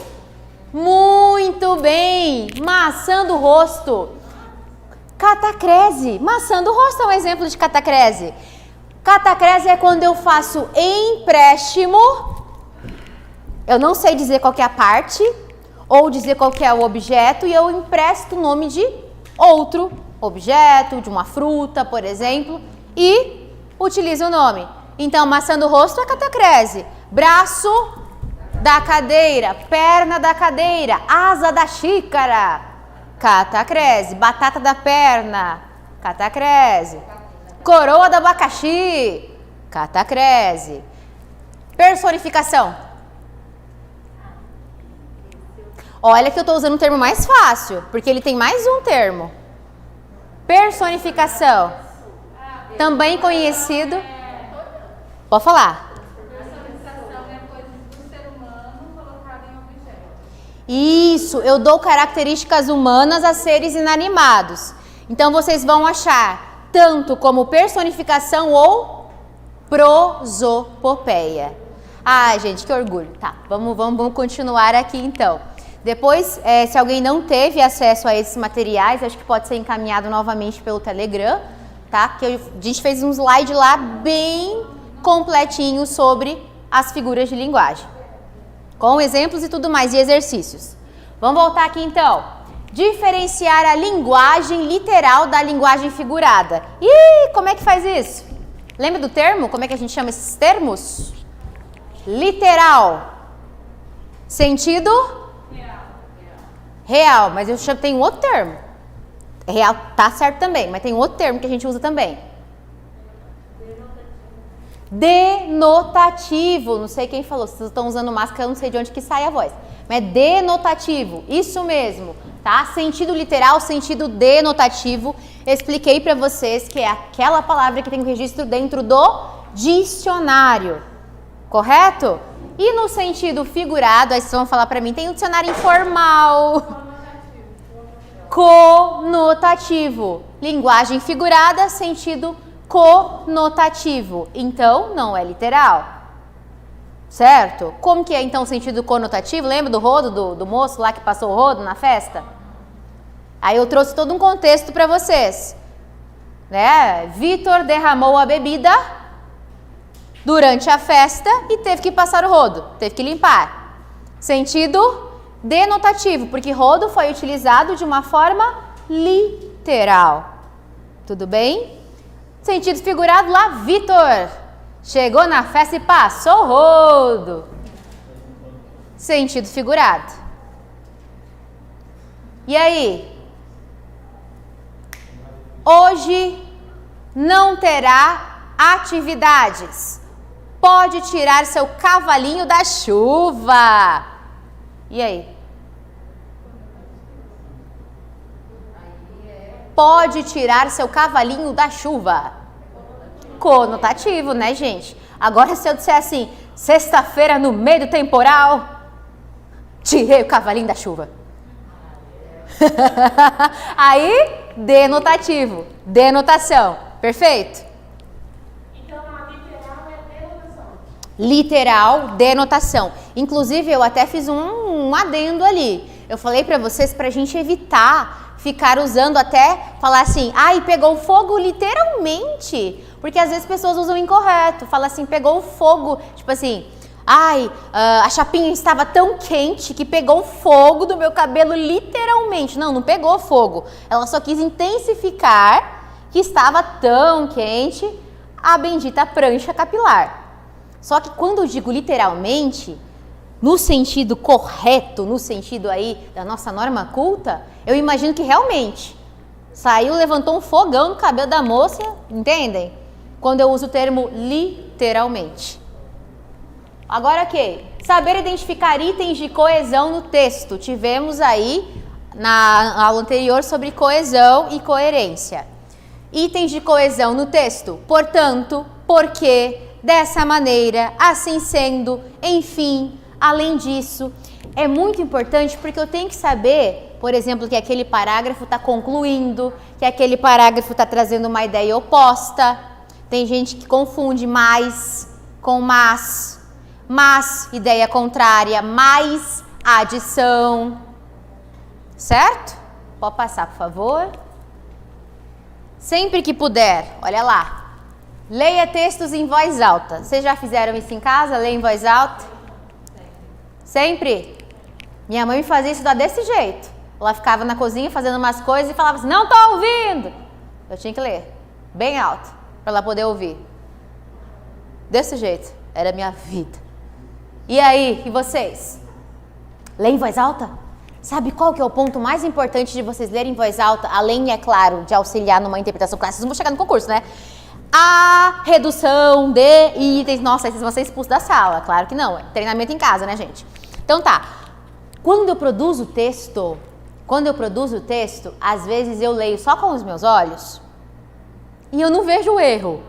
Muito bem. Maçã do rosto. Catacrese. Maçã do rosto é um exemplo de catacrese. Catacrese é quando eu faço empréstimo. Eu não sei dizer qual que é a parte ou dizer qual que é o objeto e eu empresto o nome de outro objeto, de uma fruta, por exemplo, e utilizo o nome. Então, maçã do rosto é catacrese. Braço da cadeira, perna da cadeira, asa da xícara, catacrese. Batata da perna, catacrese. Coroa do abacaxi, catacrese. Personificação. Olha que eu estou usando um termo mais fácil, porque ele tem mais um termo. Personificação. Também conhecido. Pode falar. Personificação é coisa do ser humano colocada em objeto. Isso, eu dou características humanas a seres inanimados. Então vocês vão achar tanto como personificação ou prosopopeia. Ai, gente, que orgulho. Tá, vamos continuar aqui então. Depois, se alguém não teve acesso a esses materiais, acho que pode ser encaminhado novamente pelo Telegram, tá? Que a gente fez um slide lá bem completinho sobre as figuras de linguagem, com exemplos e tudo mais, e exercícios. Vamos voltar aqui então. Diferenciar a linguagem literal da linguagem figurada. Ih, como é que faz isso? Lembra do termo? Como é que a gente chama esses termos? Literal. Sentido? Real, mas eu chamo, tem um outro termo. Real tá certo também, mas tem um outro termo que a gente usa também. Denotativo. Não sei quem falou, se vocês estão usando máscara, eu não sei de onde que sai a voz. Mas é denotativo, isso mesmo, tá? Sentido literal, sentido denotativo. Expliquei para vocês que é aquela palavra que tem um registro dentro do dicionário, correto? E no sentido figurado, aí vocês vão falar para mim, tem um dicionário informal. Conotativo. Linguagem figurada, sentido conotativo. Então, não é literal. Certo? Como que é então o sentido conotativo? Lembra do rodo, do moço lá que passou o rodo na festa? Aí eu trouxe todo um contexto para vocês. Né? Vitor derramou a bebida durante a festa e teve que passar o rodo, teve que limpar. Sentido denotativo, porque rodo foi utilizado de uma forma literal. Tudo bem? Sentido figurado lá, Vitor chegou na festa e passou o rodo. Sentido figurado. E aí? Hoje não terá atividades. Pode tirar seu cavalinho da chuva. E aí? Pode tirar seu cavalinho da chuva. conotativo, né, gente? Agora, se eu disser assim, sexta-feira no meio do temporal, tirei o cavalinho da chuva. Aí, denotativo, denotação, perfeito? Então, a literal é denotação. Literal, denotação. Inclusive, eu até fiz um adendo ali. Eu falei pra vocês pra gente evitar ficar usando até, falar assim, ai, pegou fogo literalmente. Porque às vezes pessoas usam incorreto. Fala assim, pegou fogo, tipo assim, ai, a chapinha estava tão quente que pegou fogo do meu cabelo literalmente. Não, não pegou fogo. Ela só quis intensificar que estava tão quente a bendita prancha capilar. Só que quando eu digo literalmente, no sentido correto, no sentido aí da nossa norma culta, eu imagino que realmente saiu, levantou um fogão no cabelo da moça, entendem? Quando eu uso o termo literalmente. Agora, ok. Saber identificar itens de coesão no texto. Tivemos aí na aula anterior sobre coesão e coerência. Itens de coesão no texto. Portanto, porque, dessa maneira, assim sendo, enfim, além disso. É muito importante porque eu tenho que saber, por exemplo, que aquele parágrafo está concluindo, que aquele parágrafo está trazendo uma ideia oposta. Tem gente que confunde mais com mas, ideia contrária, mais adição. Certo? Pode passar, por favor. Sempre que puder, olha lá. Leia textos em voz alta. Vocês já fizeram isso em casa? Leia em voz alta? Sempre? Minha mãe me fazia estudar desse jeito. Ela ficava na cozinha fazendo umas coisas e falava assim, não tô ouvindo. Eu tinha que ler bem alto para ela poder ouvir. Desse jeito. Era a minha vida. E aí, e vocês? Lê em voz alta? Sabe qual que é o ponto mais importante de vocês lerem em voz alta? Além, é claro, de auxiliar numa interpretação clássica. Vocês não vão chegar no concurso, né? A redução de itens. Nossa, vocês vão ser expulsos da sala. Claro que não. É treinamento em casa, né, gente? Então tá. Quando eu produzo texto, às vezes eu leio só com os meus olhos e eu não vejo o erro.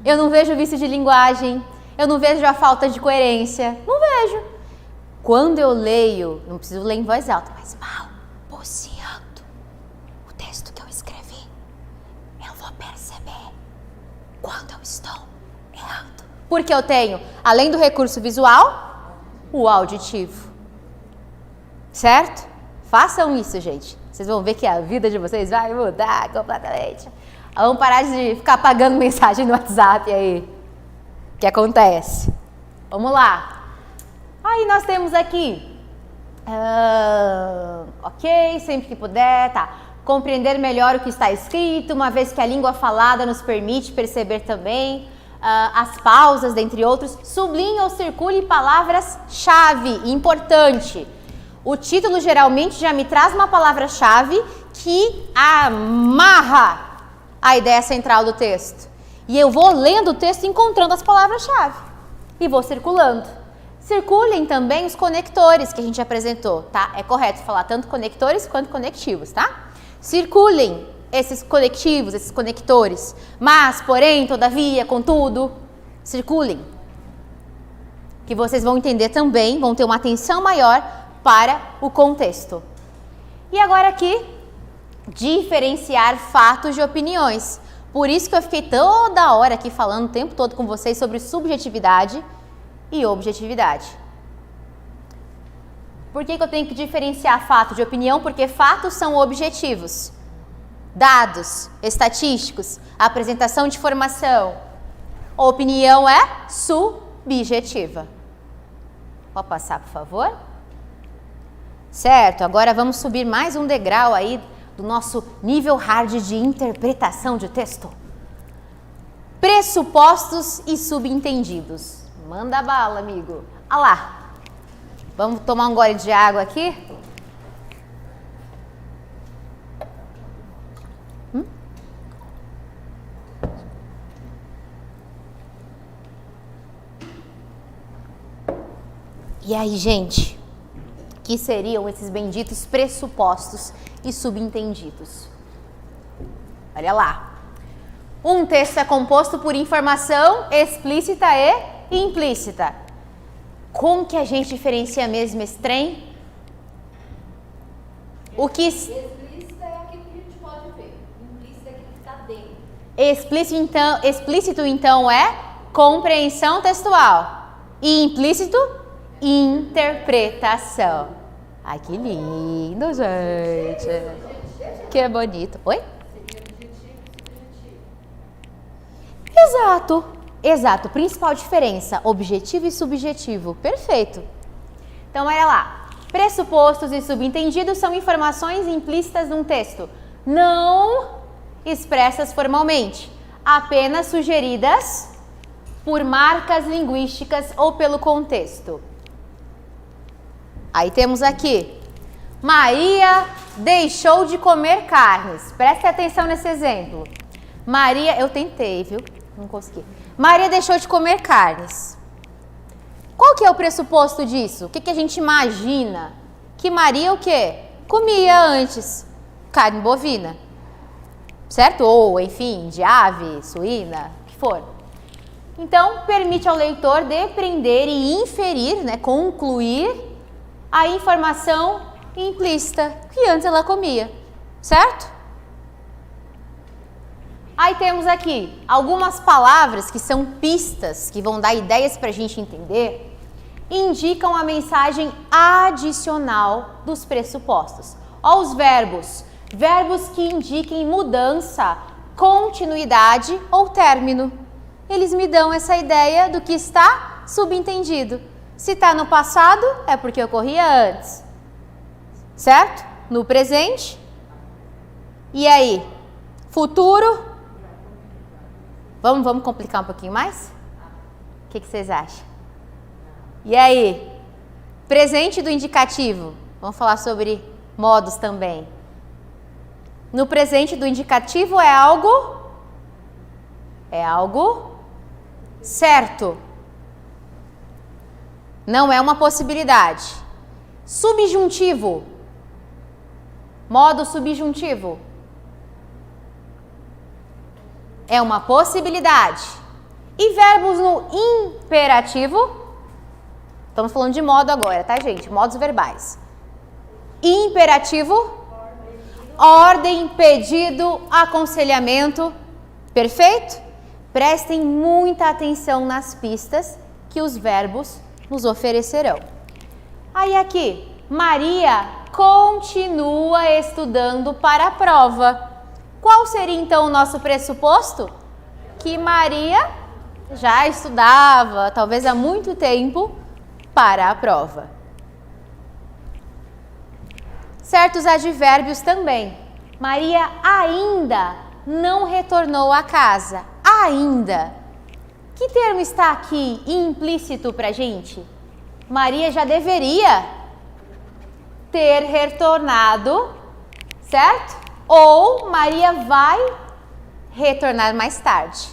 Eu não vejo o vício de linguagem. Eu não vejo a falta de coerência. Não vejo. Quando eu leio, não preciso ler em voz alta, mas balbuciando o texto que eu escrevi, eu vou perceber quando eu estou errando. Porque eu tenho, além do recurso visual, o auditivo. Certo? Façam isso, gente. Vocês vão ver que a vida de vocês vai mudar completamente. Vamos parar de ficar apagando mensagem no WhatsApp aí. O que acontece? Vamos lá. Aí nós temos aqui, ok, sempre que puder, tá. Compreender melhor o que está escrito, uma vez que a língua falada nos permite perceber também as pausas, dentre outros. Sublinhe ou circule palavras-chave, importante. O título geralmente já me traz uma palavra-chave que amarra a ideia central do texto. E eu vou lendo o texto encontrando as palavras-chave e vou circulando. Circulem também os conectores que a gente apresentou, tá? É correto falar tanto conectores quanto conectivos, tá? Circulem esses conectivos, esses conectores. Mas, porém, todavia, contudo, circulem. Que vocês vão entender também, vão ter uma atenção maior para o contexto. E agora aqui, diferenciar fatos de opiniões. Por isso que eu fiquei toda hora aqui falando o tempo todo com vocês sobre subjetividade e objetividade. Por que eu tenho que diferenciar fato de opinião? Porque fatos são objetivos. Dados, estatísticos, apresentação de informação. Opinião é subjetiva. Pode passar, por favor? Certo, agora vamos subir mais um degrau aí do nosso nível hard de interpretação de texto. Pressupostos e subentendidos. Manda bala, amigo. Olha lá. Vamos tomar um gole de água aqui? E aí, gente? Que seriam esses benditos pressupostos e subentendidos? Olha lá. Um texto é composto por informação explícita e implícita. Como que a gente diferencia mesmo esse trem? O que... Explícita é aquilo que a gente pode ver. Implícita é aquilo que está dentro. Explícito, então, é compreensão textual. E implícito, interpretação. Ai, que lindo, gente. Que bonito. Oi? Exato. Principal diferença, objetivo e subjetivo. Perfeito. Então, olha lá. Pressupostos e subentendidos são informações implícitas num texto, não expressas formalmente, apenas sugeridas por marcas linguísticas ou pelo contexto. Aí temos aqui, Maria deixou de comer carnes. Preste atenção nesse exemplo. Maria, eu tentei, viu? Não consegui. Maria deixou de comer carnes. Qual que é o pressuposto disso? O que a gente imagina? Que Maria o quê? Comia antes carne bovina, certo? Ou, enfim, de ave, suína, o que for. Então, permite ao leitor depreender e inferir, né, concluir a informação implícita que antes ela comia, certo? Aí temos aqui algumas palavras que são pistas, que vão dar ideias para a gente entender, indicam a mensagem adicional dos pressupostos. Ó, os verbos. Verbos que indiquem mudança, continuidade ou término. Eles me dão essa ideia do que está subentendido. Se está no passado, é porque ocorria antes, certo? No presente. E aí? Futuro. Vamos complicar um pouquinho mais? O que vocês acham? E aí? Presente do indicativo. Vamos falar sobre modos também. No presente do indicativo é algo certo. Não é uma possibilidade. Subjuntivo. Modo subjuntivo. É uma possibilidade. E verbos no imperativo? Estamos falando de modo agora, tá, gente? Modos verbais. Imperativo, ordem, pedido, aconselhamento. Perfeito? Prestem muita atenção nas pistas que os verbos nos oferecerão. Aí aqui, Maria continua estudando para a prova. Qual seria então o nosso pressuposto? Que Maria já estudava, talvez há muito tempo, para a prova. Certos advérbios também. Maria ainda não retornou a casa. Ainda. Que termo está aqui implícito para a gente? Maria já deveria ter retornado, certo? Ou Maria vai retornar mais tarde.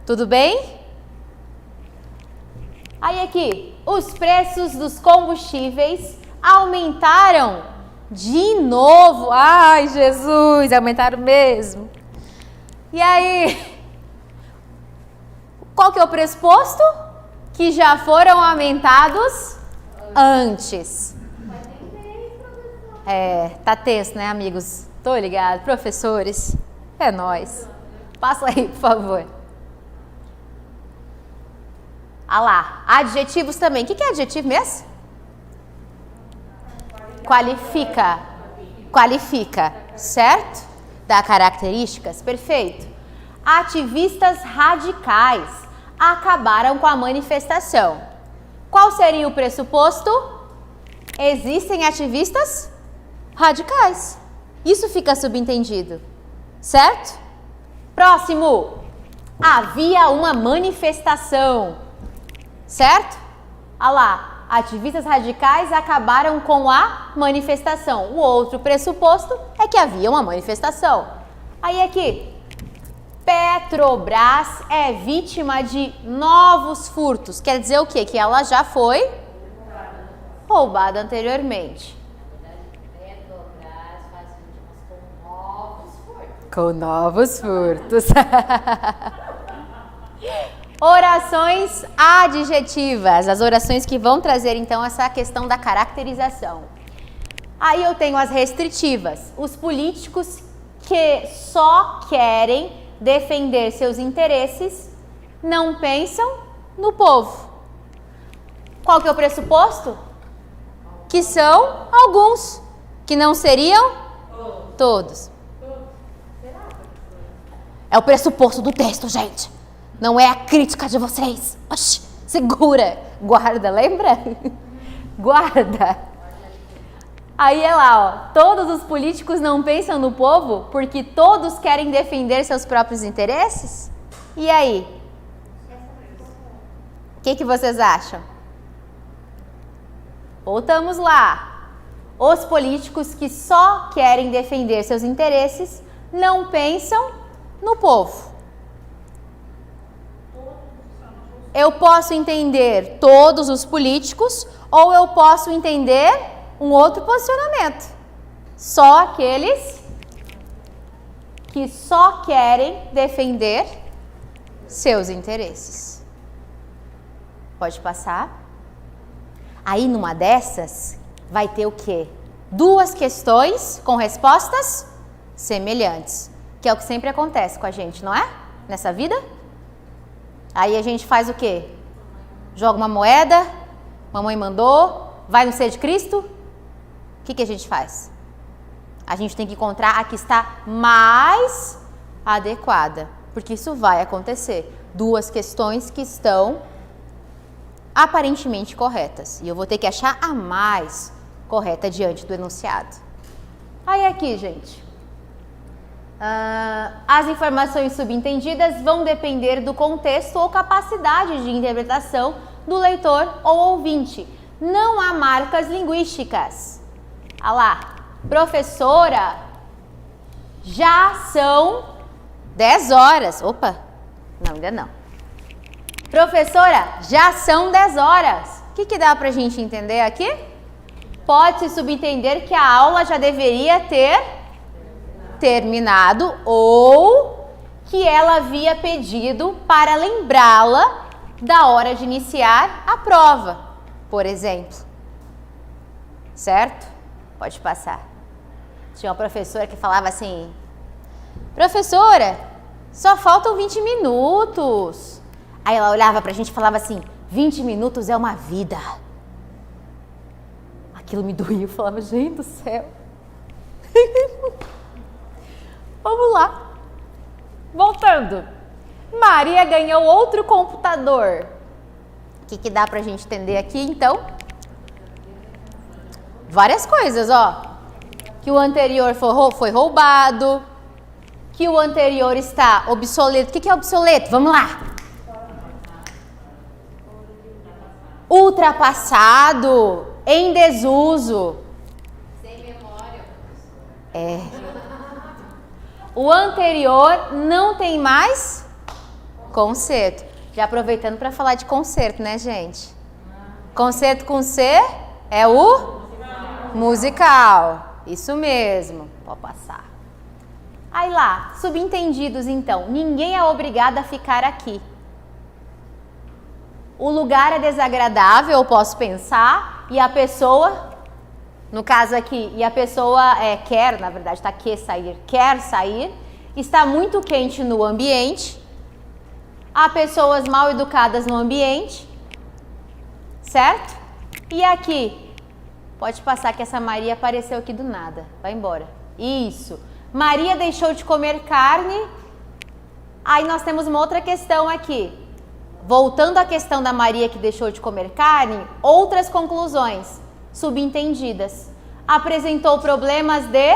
Tudo bem? Aí aqui, os preços dos combustíveis aumentaram de novo. Ai, Jesus, aumentaram mesmo. E aí, qual que é o pressuposto? Que já foram aumentados antes. Tá tenso, né, amigos? Tô ligado. Professores, é nóis. Passa aí, por favor. Ah lá, adjetivos também. O que é adjetivo mesmo? Qualifica. Qualifica, certo? Dá características, perfeito. Ativistas radicais acabaram com a manifestação. Qual seria o pressuposto? Existem ativistas radicais. Isso fica subentendido, certo? Próximo. Havia uma manifestação, certo? Olha lá, ativistas radicais acabaram com a manifestação. O outro pressuposto é que havia uma manifestação. Aí aqui, Petrobras é vítima de novos furtos. Quer dizer o quê? Que ela já foi roubada anteriormente. com novos furtos. Orações adjetivas, as orações que vão trazer então essa questão da caracterização. Aí eu tenho as restritivas, os políticos que só querem defender seus interesses, não pensam no povo. Qual que é o pressuposto? Que são alguns, que não seriam todos. É o pressuposto do texto, gente. Não é a crítica de vocês. Oxi, segura. Guarda, lembra? Guarda. Aí é lá, ó. Todos os políticos não pensam no povo porque todos querem defender seus próprios interesses? E aí? O que vocês acham? Voltamos lá. Os políticos que só querem defender seus interesses não pensam no povo. Eu posso entender todos os políticos ou eu posso entender um outro posicionamento. Só aqueles que só querem defender seus interesses. Pode passar. Aí numa dessas vai ter o quê? 2 questões com respostas semelhantes, que é o que sempre acontece com a gente, não é? Nessa vida. Aí a gente faz o quê? Joga uma moeda, mamãe mandou, vai no ser de Cristo. O que a gente faz? A gente tem que encontrar a que está mais adequada, porque isso vai acontecer. 2 questões que estão aparentemente corretas. E eu vou ter que achar a mais correta diante do enunciado. Aí aqui, gente. As informações subentendidas vão depender do contexto ou capacidade de interpretação do leitor ou ouvinte. Não há marcas linguísticas. Olha lá. Professora, já são 10 horas. Opa, não, ainda não. Professora, já são 10 horas. O que dá pra gente entender aqui? Pode-se subentender que a aula já deveria ter terminado ou que ela havia pedido para lembrá-la da hora de iniciar a prova, por exemplo. Certo? Pode passar. Tinha uma professora que falava assim: professora, só faltam 20 minutos. Aí ela olhava pra gente e falava assim: 20 minutos é uma vida. Aquilo me doía, eu falava: gente do céu. Vamos lá. Voltando. Maria ganhou outro computador. O que dá pra gente entender aqui, então? Várias coisas, ó. Que o anterior foi roubado. Que o anterior está obsoleto. O que é obsoleto? Vamos lá. Ultrapassado. Em desuso. Sem memória. É. O anterior não tem mais concerto. Já aproveitando para falar de concerto, né, gente? Concerto com C é o musical. Isso mesmo. Pode passar. Aí lá, subentendidos então. Ninguém é obrigado a ficar aqui. O lugar é desagradável, eu posso pensar, e a pessoa, no caso aqui, e a pessoa quer, na verdade está quer sair, está muito quente no ambiente, há pessoas mal educadas no ambiente, certo? E aqui, pode passar que essa Maria apareceu aqui do nada, vai embora. Isso, Maria deixou de comer carne, aí nós temos uma outra questão aqui. Voltando à questão da Maria que deixou de comer carne, outras conclusões subentendidas. Apresentou problemas de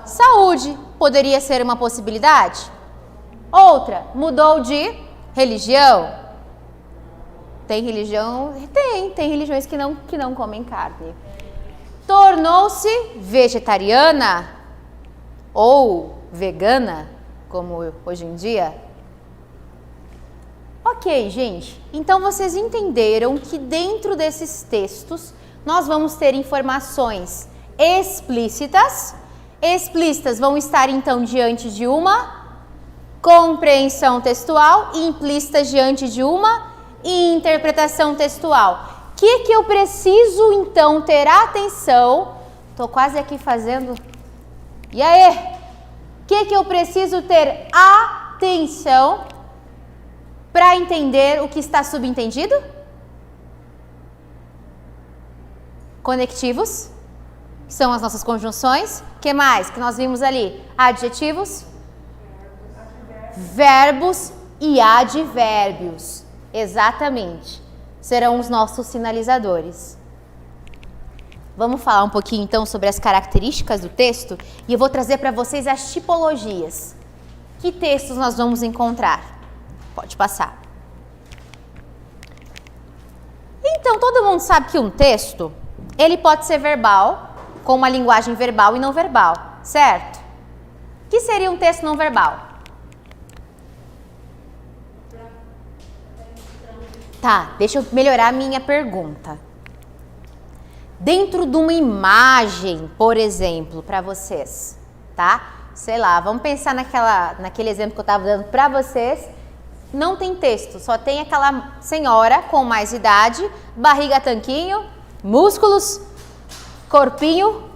saúde, poderia ser uma possibilidade. Outra, mudou de religião. Tem religião? Tem religiões que não comem carne. Tornou-se vegetariana ou vegana, como hoje em dia. Ok, gente, então vocês entenderam que dentro desses textos nós vamos ter informações explícitas explícitas vão estar então diante de uma compreensão textual e implícitas diante de uma interpretação textual. O que eu preciso então ter atenção? Estou quase aqui fazendo. E aí? O que eu preciso ter atenção para entender o que está subentendido? Conectivos, que são as nossas conjunções. O que mais que nós vimos ali? Adjetivos, verbos e advérbios. Exatamente. Serão os nossos sinalizadores. Vamos falar um pouquinho então sobre as características do texto e eu vou trazer para vocês as tipologias. Que textos nós vamos encontrar? Pode passar. Então, todo mundo sabe que um texto, ele pode ser verbal, com uma linguagem verbal e não verbal, certo? O que seria um texto não verbal? Tá, deixa eu melhorar a minha pergunta. Dentro de uma imagem, por exemplo, para vocês, tá? Sei lá, vamos pensar naquele exemplo que eu estava dando para vocês. Não tem texto, só tem aquela senhora com mais idade, barriga tanquinho, músculos, corpinho,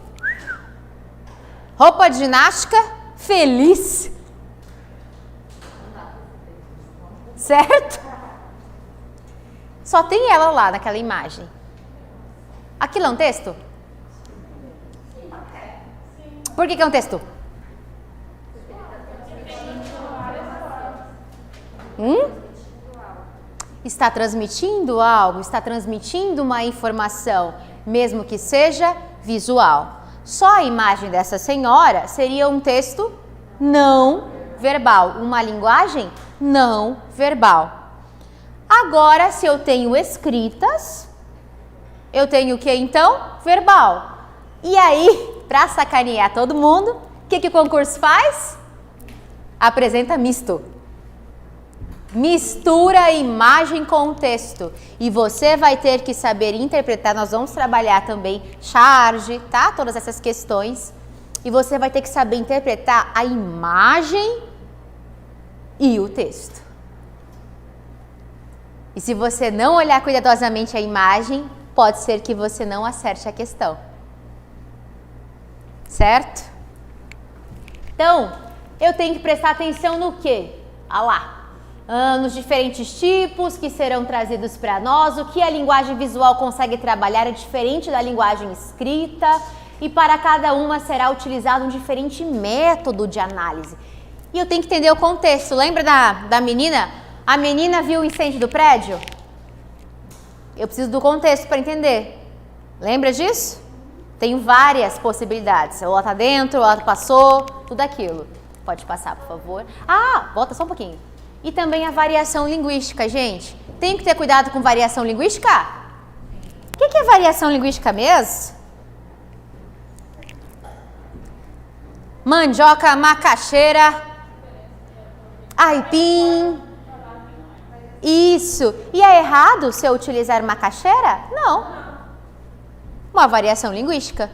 roupa de ginástica, feliz. Certo? Só tem ela lá naquela imagem. Aquilo é um texto? Por que é um texto? Está transmitindo algo, está transmitindo uma informação, mesmo que seja visual. Só a imagem dessa senhora seria um texto não verbal, uma linguagem não verbal. Agora, se eu tenho escritas, eu tenho o que então? Verbal. E aí, para sacanear todo mundo, o que o concurso faz? Apresenta misto. Mistura a imagem com o texto. E você vai ter que saber interpretar. Nós vamos trabalhar também charge, tá? Todas essas questões. E você vai ter que saber interpretar a imagem e o texto. E se você não olhar cuidadosamente a imagem, pode ser que você não acerte a questão. Certo? Então, eu tenho que prestar atenção no quê? Ah lá. Nos diferentes tipos que serão trazidos para nós, o que a linguagem visual consegue trabalhar é diferente da linguagem escrita e para cada uma será utilizado um diferente método de análise. E eu tenho que entender o contexto. Lembra da menina? A menina viu o incêndio do prédio? Eu preciso do contexto para entender. Lembra disso? Tem várias possibilidades. Ou ela está dentro, ou ela passou, tudo aquilo. Pode passar, por favor. Ah, volta só um pouquinho. E também a variação linguística, gente. Tem que ter cuidado com variação linguística? O que é variação linguística mesmo? Mandioca, macaxeira, aipim. Isso. E é errado se eu utilizar macaxeira? Não. Uma variação linguística,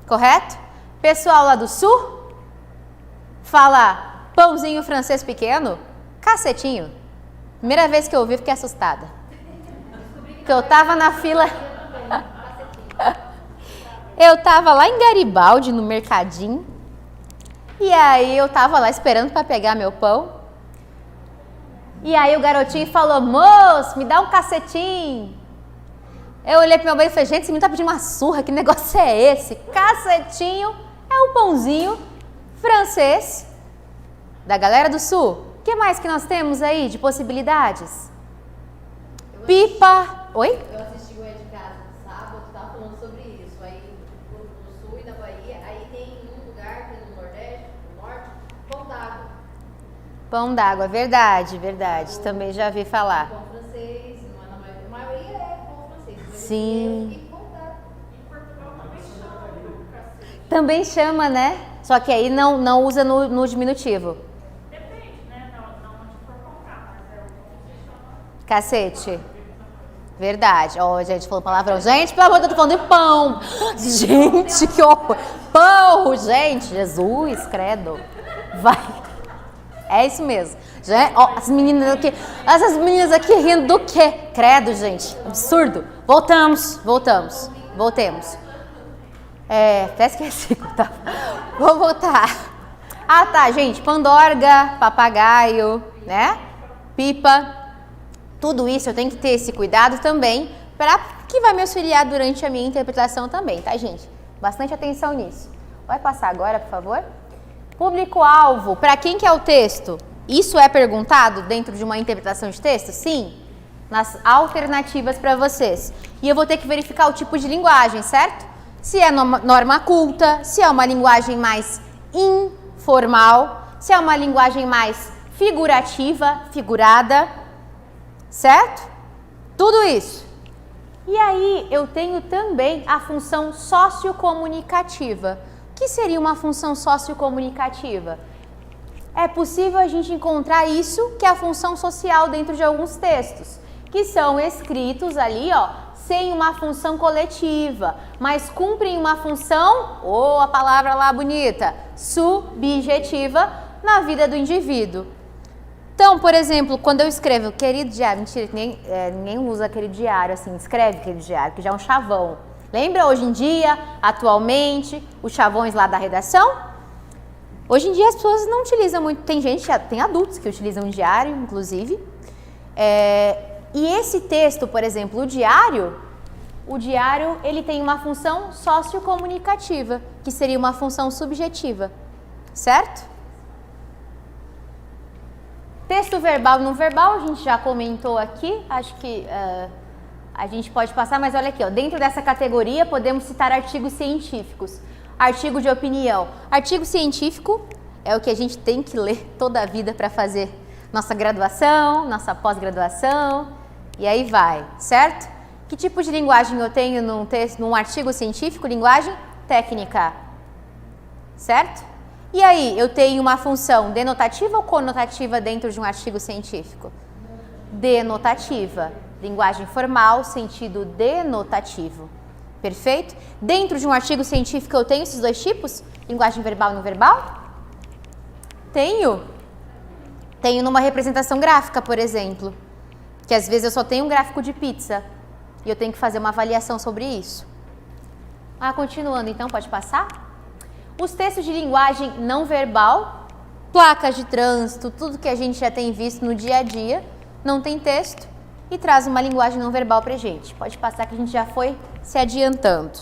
correto? Pessoal lá do sul fala pãozinho francês pequeno, cacetinho. Primeira vez que eu ouvi, fiquei assustada. Porque eu tava na fila. Eu tava lá em Garibaldi, no mercadinho. E aí eu tava lá esperando para pegar meu pão. E aí o garotinho falou, moço, me dá um cacetinho. Eu olhei pro meu bem e falei, gente, esse menino tá pedindo uma surra, que negócio é esse? Cacetinho é o pãozinho francês da galera do sul. O que mais que nós temos aí de possibilidades? Pipa. Oi? Eu assisti o É de Casa no sábado, tava falando sobre isso. Aí no sul e na Bahia, aí tem um lugar que no Nordeste, no Norte, pão d'água. Pão d'água, verdade, verdade. Também já vi falar. Pão francês, não é na maioria, a maioria é pão francês. Sim. E pão d'água. Em Portugal também chama cacete. Também chama, né? Só que aí não usa no diminutivo. Depende, né? Não onde for comprar, mas é o que se chama. Cacete. Verdade. Ó, gente, falou palavrão. Gente, pelo amor de Deus, eu tô falando de pão. Gente, que horror. Pão, gente. Jesus, credo. Vai. É isso mesmo. Gente, ó, essas meninas aqui rindo do quê? Credo, gente. Absurdo. Voltemos. Até esqueci. Tá? Vou voltar. Ah, tá, gente. Pandorga, papagaio, né? Pipa. Tudo isso eu tenho que ter esse cuidado também, que vai me auxiliar durante a minha interpretação também, tá, gente? Bastante atenção nisso. Vai passar agora, por favor? Público-alvo. Para quem que é o texto? Isso é perguntado dentro de uma interpretação de texto? Sim. Nas alternativas para vocês. E eu vou ter que verificar o tipo de linguagem, certo? Se é norma culta, se é uma linguagem mais informal, se é uma linguagem mais figurativa, figurada, certo? Tudo isso. E aí eu tenho também a função sociocomunicativa. O que seria uma função sociocomunicativa? É possível a gente encontrar isso, que é a função social dentro de alguns textos, que são escritos ali, ó, sem uma função coletiva, mas cumprem uma função, a palavra lá bonita, subjetiva na vida do indivíduo. Então, por exemplo, quando eu escrevo querido diário, mentira, ninguém usa querido diário assim, escreve querido diário, que já é um chavão. Lembra hoje em dia, atualmente, os chavões lá da redação? Hoje em dia as pessoas não utilizam muito, tem adultos que utilizam diário, inclusive. E esse texto, por exemplo, o diário ele tem uma função sociocomunicativa, que seria uma função subjetiva, certo? Texto verbal e não verbal, a gente já comentou aqui, acho que a gente pode passar, mas olha aqui, ó, dentro dessa categoria podemos citar artigos científicos, artigo de opinião. Artigo científico é o que a gente tem que ler toda a vida para fazer nossa graduação, nossa pós-graduação, e aí vai, certo? Que tipo de linguagem eu tenho num artigo científico? Linguagem técnica, certo? E aí, eu tenho uma função denotativa ou conotativa dentro de um artigo científico? Denotativa. Linguagem formal, sentido denotativo. Perfeito? Dentro de um artigo científico eu tenho esses dois tipos? Linguagem verbal e não verbal? Tenho. Tenho numa representação gráfica, por exemplo. Que às vezes eu só tenho um gráfico de pizza. E eu tenho que fazer uma avaliação sobre isso. Continuando então, pode passar? Os textos de linguagem não verbal, placas de trânsito, tudo que a gente já tem visto no dia a dia, não tem texto e traz uma linguagem não verbal pra gente. Pode passar que a gente já foi se adiantando.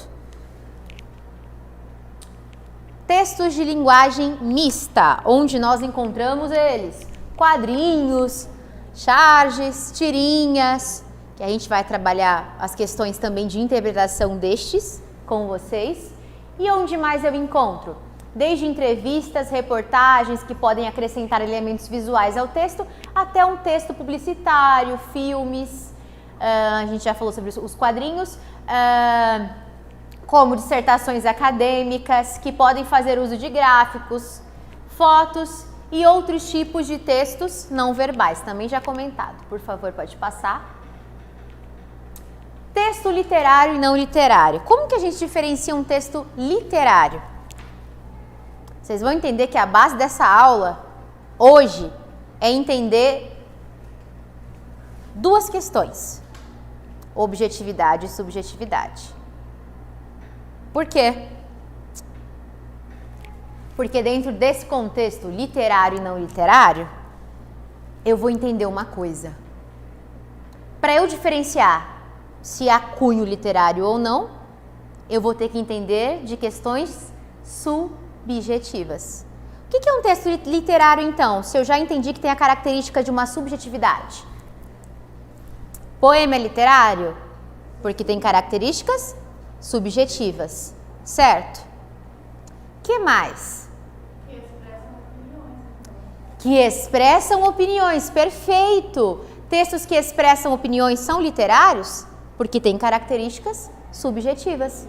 Textos de linguagem mista, onde nós encontramos eles. Quadrinhos, charges, tirinhas, que a gente vai trabalhar as questões também de interpretação destes com vocês. E onde mais eu encontro? Desde entrevistas, reportagens que podem acrescentar elementos visuais ao texto, até um texto publicitário, filmes, a gente já falou sobre os quadrinhos, como dissertações acadêmicas, que podem fazer uso de gráficos, fotos e outros tipos de textos não verbais, também já comentado. Por favor, pode passar. Texto literário e não literário. Como que a gente diferencia um texto literário? Vocês vão entender que a base dessa aula, hoje, é entender duas questões. Objetividade e subjetividade. Por quê? Porque dentro desse contexto literário e não literário, eu vou entender uma coisa. Para eu diferenciar se há cunho literário ou não, eu vou ter que entender de questões subjetivas. O que é um texto literário, então? Se eu já entendi que tem a característica de uma subjetividade. Poema é literário? Porque tem características subjetivas, certo? Que mais? Que expressam opiniões, perfeito! Textos que expressam opiniões são literários? Porque tem características subjetivas.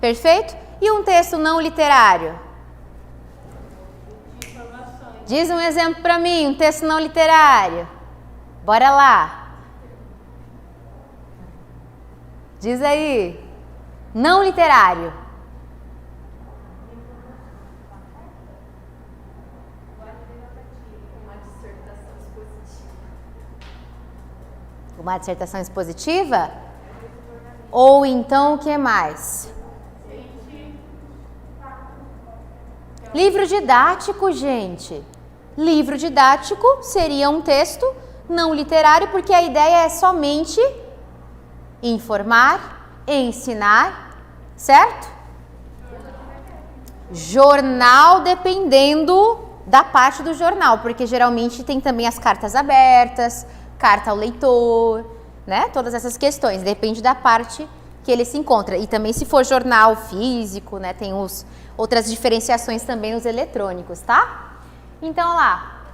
Perfeito? E um texto não literário? Diz um exemplo para mim, um texto não literário. Bora lá. Diz aí. Não literário. Uma dissertação expositiva? Ou então o que mais? Livro didático, gente. Livro didático seria um texto não literário, porque a ideia é somente informar, ensinar, certo? Jornal, dependendo da parte do jornal, porque geralmente tem também as cartas abertas, carta ao leitor, né? Todas essas questões, depende da parte que ele se encontra. E também se for jornal físico, né? Tem outras diferenciações também nos eletrônicos, tá? Então lá,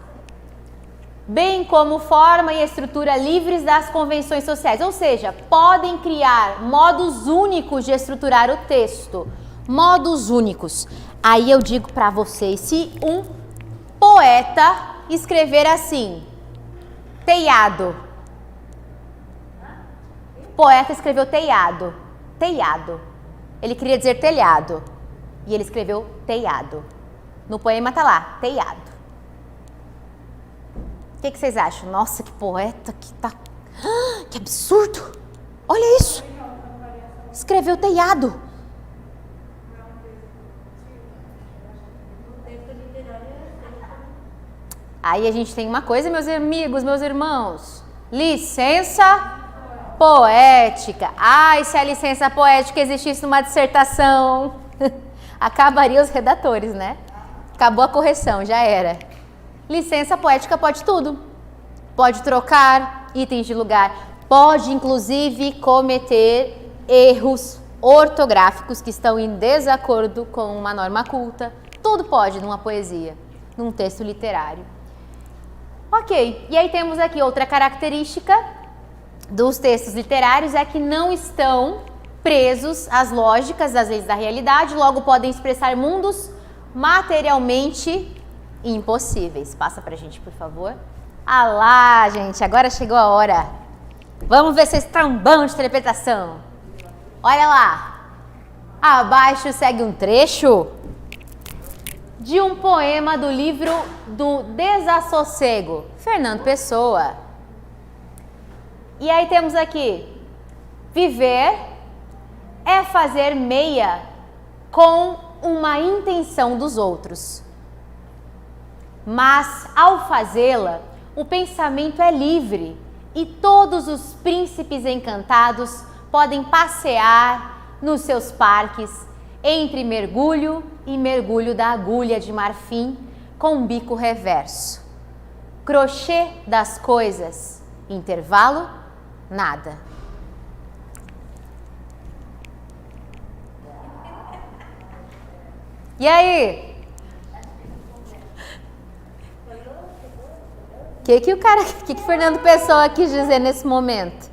bem como forma e estrutura livres das convenções sociais, ou seja, podem criar modos únicos de estruturar o texto, modos únicos. Aí eu digo para vocês, se um poeta escrever assim, teiado, poeta escreveu teiado, teiado, ele queria dizer telhado, e ele escreveu teiado, no poema tá lá, teiado. O que vocês acham? Nossa, que poeta que tá... Que absurdo! Olha isso! Escreveu teiado. Aí a gente tem uma coisa, meus amigos, meus irmãos. Licença poética. Ai, se a licença poética existisse numa dissertação, acabaria os redatores, né? Acabou a correção, já era. Licença poética pode tudo. Pode trocar itens de lugar. Pode, inclusive, cometer erros ortográficos que estão em desacordo com uma norma culta. Tudo pode numa poesia, num texto literário. Ok, e aí temos aqui outra característica dos textos literários, é que não estão presos às lógicas das leis da realidade, logo podem expressar mundos materialmente impossíveis. Passa pra gente, por favor. Ah lá, gente, agora chegou a hora. Vamos ver se vocês estão bons de interpretação. Olha lá. Abaixo segue um trecho de um poema do livro do Desassossego, Fernando Pessoa. E aí temos aqui, viver é fazer meia com uma intenção dos outros. Mas, ao fazê-la, o pensamento é livre e todos os príncipes encantados podem passear nos seus parques entre mergulho e mergulho da agulha de marfim com um bico reverso. Crochê das coisas, intervalo, nada. E aí? O que Fernando Pessoa quis dizer nesse momento?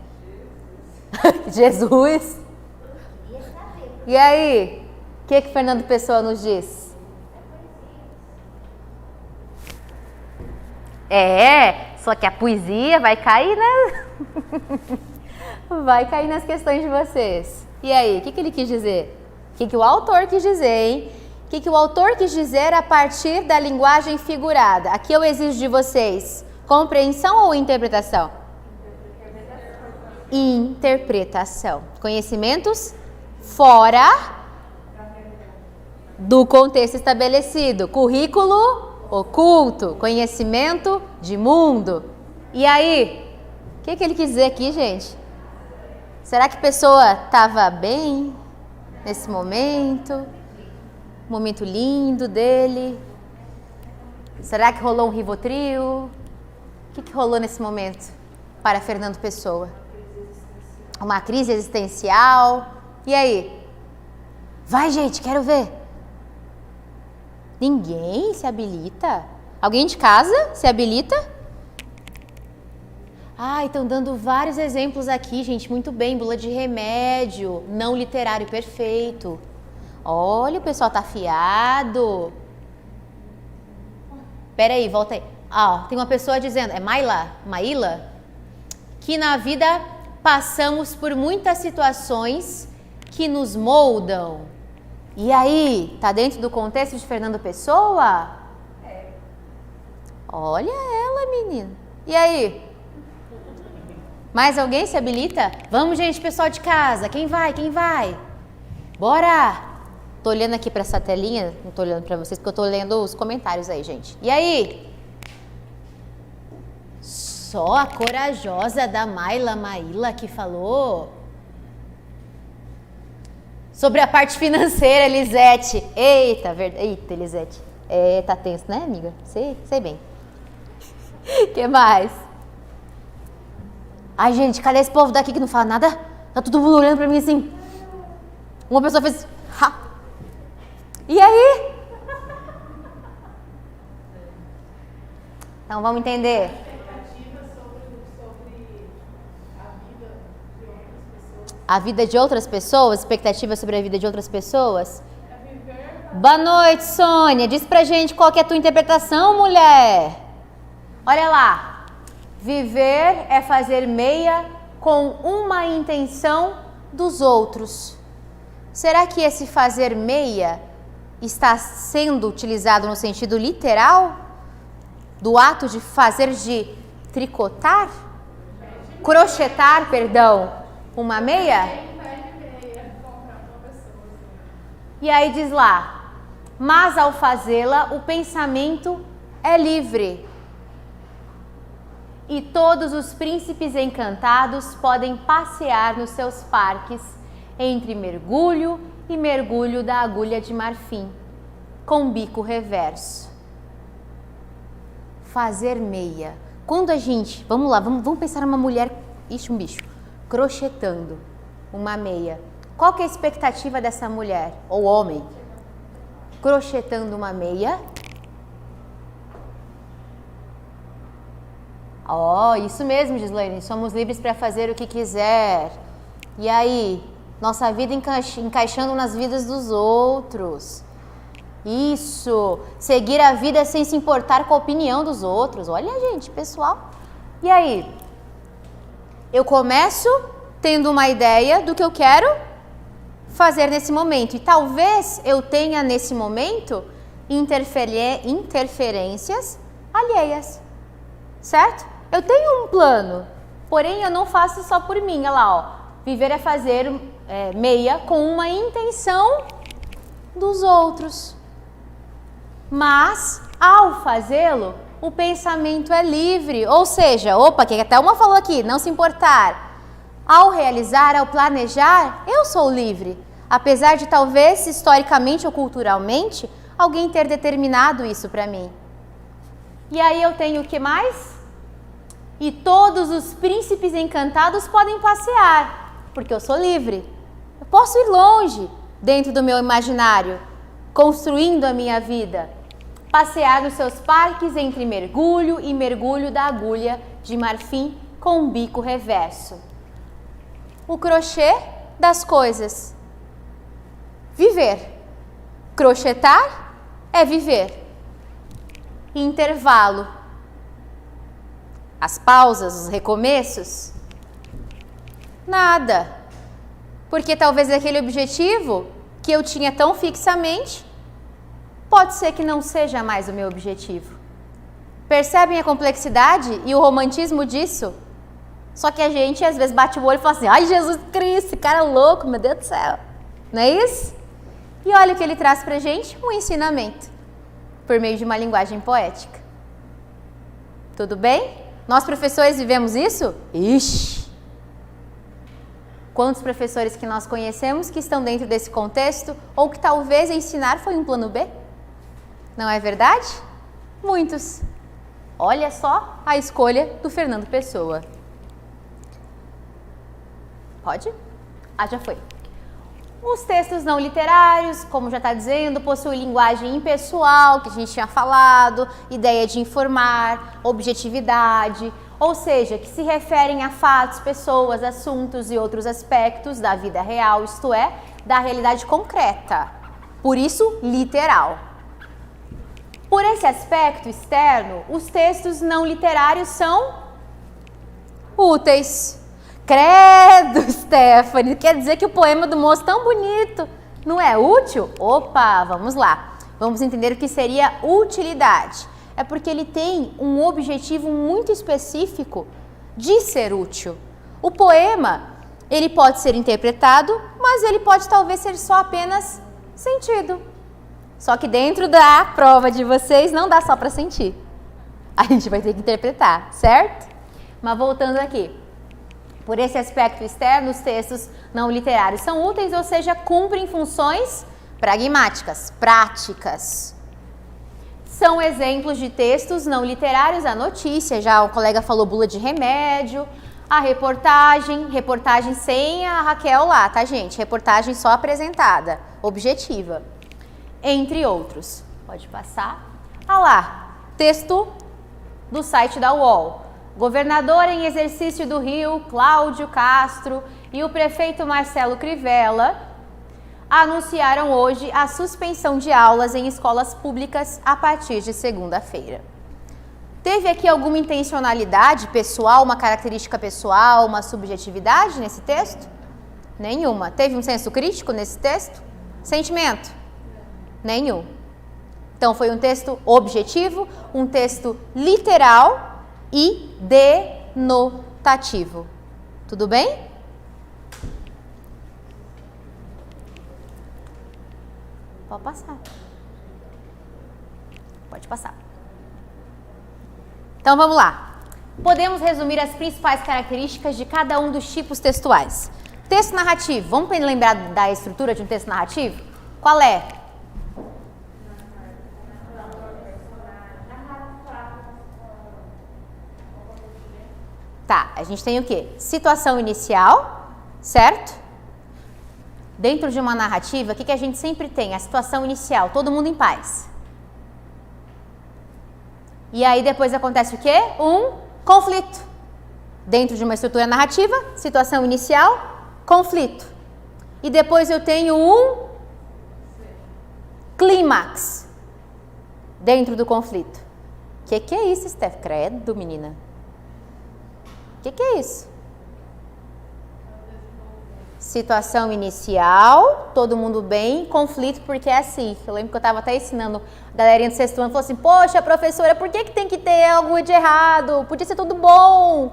Jesus. E aí? O que Fernando Pessoa nos diz? Só que a poesia vai cair, né? Vai cair nas questões de vocês. E aí, o que ele quis dizer? O que o autor quis dizer, hein? O que o autor quis dizer a partir da linguagem figurada? Aqui eu exijo de vocês compreensão ou interpretação? Interpretação. Conhecimentos fora do contexto estabelecido. Currículo oculto. Conhecimento de mundo. E aí? O que ele quis dizer aqui, gente? Será que a pessoa estava bem nesse momento? Momento lindo dele? Será que rolou um Rivotril? O que rolou nesse momento para Fernando Pessoa? Uma crise existencial? E aí? Vai, gente, quero ver. Ninguém se habilita? Alguém de casa se habilita? Estão dando vários exemplos aqui, gente. Muito bem, bula de remédio, não literário perfeito. Olha, o pessoal tá afiado. Peraí, volta aí. Tem uma pessoa dizendo, é Maíla, que na vida passamos por muitas situações que nos moldam. E aí, tá dentro do contexto de Fernando Pessoa? Olha ela, menina. E aí? Mais alguém se habilita? Vamos, gente, pessoal de casa. Quem vai? Quem vai? Bora! Tô olhando aqui para essa telinha, não tô olhando para vocês porque eu tô lendo os comentários aí, gente. E aí? Só a corajosa da Maíla que falou. Sobre a parte financeira, Elisete. Eita, Elisete. Tá tenso, né, amiga? Sei bem. Que mais? Ai, gente, cadê esse povo daqui que não fala nada? Tá todo mundo olhando pra mim assim. Uma pessoa fez... Ha. E aí? Então, vamos entender. A vida de outras pessoas, expectativa sobre a vida de outras pessoas. Boa noite, Sônia. Diz pra gente qual que é a tua interpretação, mulher. Olha lá. Viver é fazer meia com uma intenção dos outros. Será que esse fazer meia está sendo utilizado no sentido literal? Do ato de fazer, de tricotar? Crochetar, perdão. Uma meia? E aí diz lá, mas ao fazê-la, o pensamento é livre. E todos os príncipes encantados podem passear nos seus parques entre mergulho e mergulho da agulha de marfim, com bico reverso. Fazer meia. Quando a gente, vamos lá, vamos pensar numa mulher, um bicho, crochetando uma meia. Qual que é a expectativa dessa mulher ou homem? Crochetando uma meia. Isso mesmo, Gislaine, somos livres para fazer o que quiser. E aí, nossa vida encaixando nas vidas dos outros. Isso, seguir a vida sem se importar com a opinião dos outros. Olha, gente, pessoal. E aí? Eu começo tendo uma ideia do que eu quero fazer nesse momento. E talvez eu tenha nesse momento interferências alheias. Certo? Eu tenho um plano, porém eu não faço só por mim. Olha lá, ó. Viver é fazer meia com uma intenção dos outros. Mas, ao fazê-lo, o pensamento é livre. Ou seja, que até uma falou aqui, não se importar. Ao realizar, ao planejar, eu sou livre. Apesar de talvez, historicamente ou culturalmente, alguém ter determinado isso para mim. E aí eu tenho o que mais? E todos os príncipes encantados podem passear, porque eu sou livre. Eu posso ir longe, dentro do meu imaginário, construindo a minha vida. Passear nos seus parques entre mergulho e mergulho da agulha de marfim com um bico reverso. O crochê das coisas. Viver. Crochetar é viver. Intervalo. As pausas, os recomeços? Nada. Porque talvez aquele objetivo que eu tinha tão fixamente, pode ser que não seja mais o meu objetivo. Percebem a complexidade e o romantismo disso? Só que a gente às vezes bate o olho e fala assim, ai Jesus Cristo, esse cara é louco, meu Deus do céu. Não é isso? E olha o que ele traz pra gente, um ensinamento, por meio de uma linguagem poética. Tudo bem? Nós professores vivemos isso? Ixi! Quantos professores que nós conhecemos que estão dentro desse contexto ou que talvez ensinar foi um plano B? Não é verdade? Muitos. Olha só a escolha do Fernando Pessoa. Pode? Já foi. Os textos não literários, como já está dizendo, possuem linguagem impessoal, que a gente tinha falado, ideia de informar, objetividade, ou seja, que se referem a fatos, pessoas, assuntos e outros aspectos da vida real, isto é, da realidade concreta. Por isso, literal. Por esse aspecto externo, os textos não literários são úteis. Credo, Stephanie, quer dizer que o poema do moço tão bonito não é útil? Opa, vamos lá. Vamos entender o que seria utilidade. É porque ele tem um objetivo muito específico de ser útil. O poema, ele pode ser interpretado, mas ele pode talvez ser só apenas sentido. Só que dentro da prova de vocês não dá só para sentir. A gente vai ter que interpretar, certo? Mas voltando aqui. Por esse aspecto externo, os textos não literários são úteis, ou seja, cumprem funções pragmáticas, práticas. São exemplos de textos não literários, a notícia, já o colega falou bula de remédio, a reportagem sem a Raquel lá, tá gente? Reportagem só apresentada, objetiva, entre outros. Pode passar. Ah lá, texto do site da UOL. Governador em exercício do Rio, Cláudio Castro, e o prefeito Marcelo Crivella anunciaram hoje a suspensão de aulas em escolas públicas a partir de segunda-feira. Teve aqui alguma intencionalidade pessoal, uma característica pessoal, uma subjetividade nesse texto? Nenhuma. Teve um senso crítico nesse texto? Sentimento? Nenhum. Então foi um texto objetivo, um texto literal e denotativo. Tudo bem? Pode passar. Pode passar. Então vamos lá. Podemos resumir as principais características de cada um dos tipos textuais. Texto narrativo. Vamos lembrar da estrutura de um texto narrativo? Qual é? Tá, a gente tem o quê? Situação inicial, certo? Dentro de uma narrativa, o que a gente sempre tem? A situação inicial, todo mundo em paz. E aí depois acontece o quê? Um conflito. Dentro de uma estrutura narrativa, situação inicial, conflito. E depois eu tenho um clímax dentro do conflito. Que é isso, Steph? Credo, menina. Que é isso? Situação inicial, todo mundo bem, conflito, porque é assim. Eu lembro que eu estava até ensinando a galerinha do sexto ano, falou assim, poxa, professora, por que tem que ter algo de errado? Podia ser tudo bom.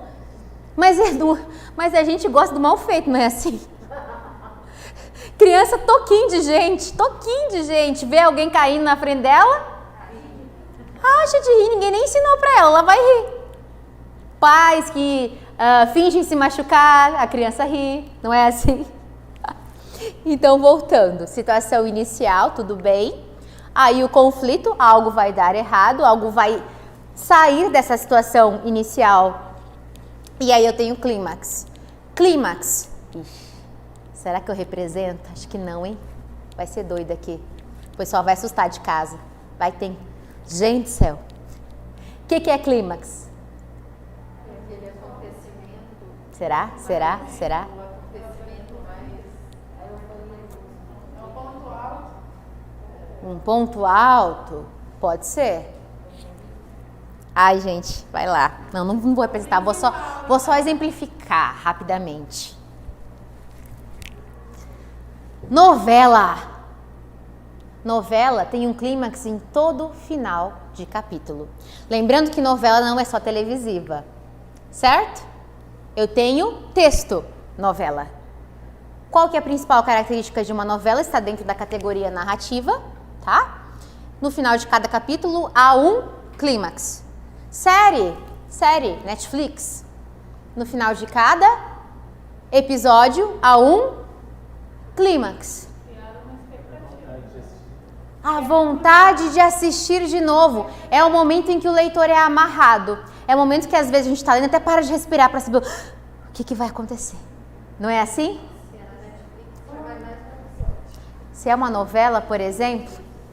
Mas a gente gosta do mal feito, não é assim? Criança toquinho de gente, vê alguém caindo na frente dela, acha de rir, ninguém nem ensinou pra ela vai rir. Pais que fingem se machucar, a criança ri, não é assim? Então, voltando, situação inicial, tudo bem. Aí o conflito, algo vai dar errado, algo vai sair dessa situação inicial. E aí eu tenho clímax. Clímax. Ixi, será que eu represento? Acho que não, hein? Vai ser doido aqui. O pessoal vai assustar de casa. Vai ter... Gente do céu. O que é clímax? Será? Um ponto alto? Pode ser. Ai, gente, vai lá. Não vou apresentar, vou só exemplificar rapidamente. Novela tem um clímax em todo final de capítulo. Lembrando que novela não é só televisiva, certo? Eu tenho texto, novela. Qual que é a principal característica de uma novela? Está dentro da categoria narrativa, tá? No final de cada capítulo há um clímax. Série, Netflix. No final de cada episódio há um clímax. A vontade de assistir de novo. É o momento em que o leitor é amarrado. É o momento que às vezes a gente está lendo até para de respirar para saber o que vai acontecer. Não é assim? Se é uma novela, por exemplo,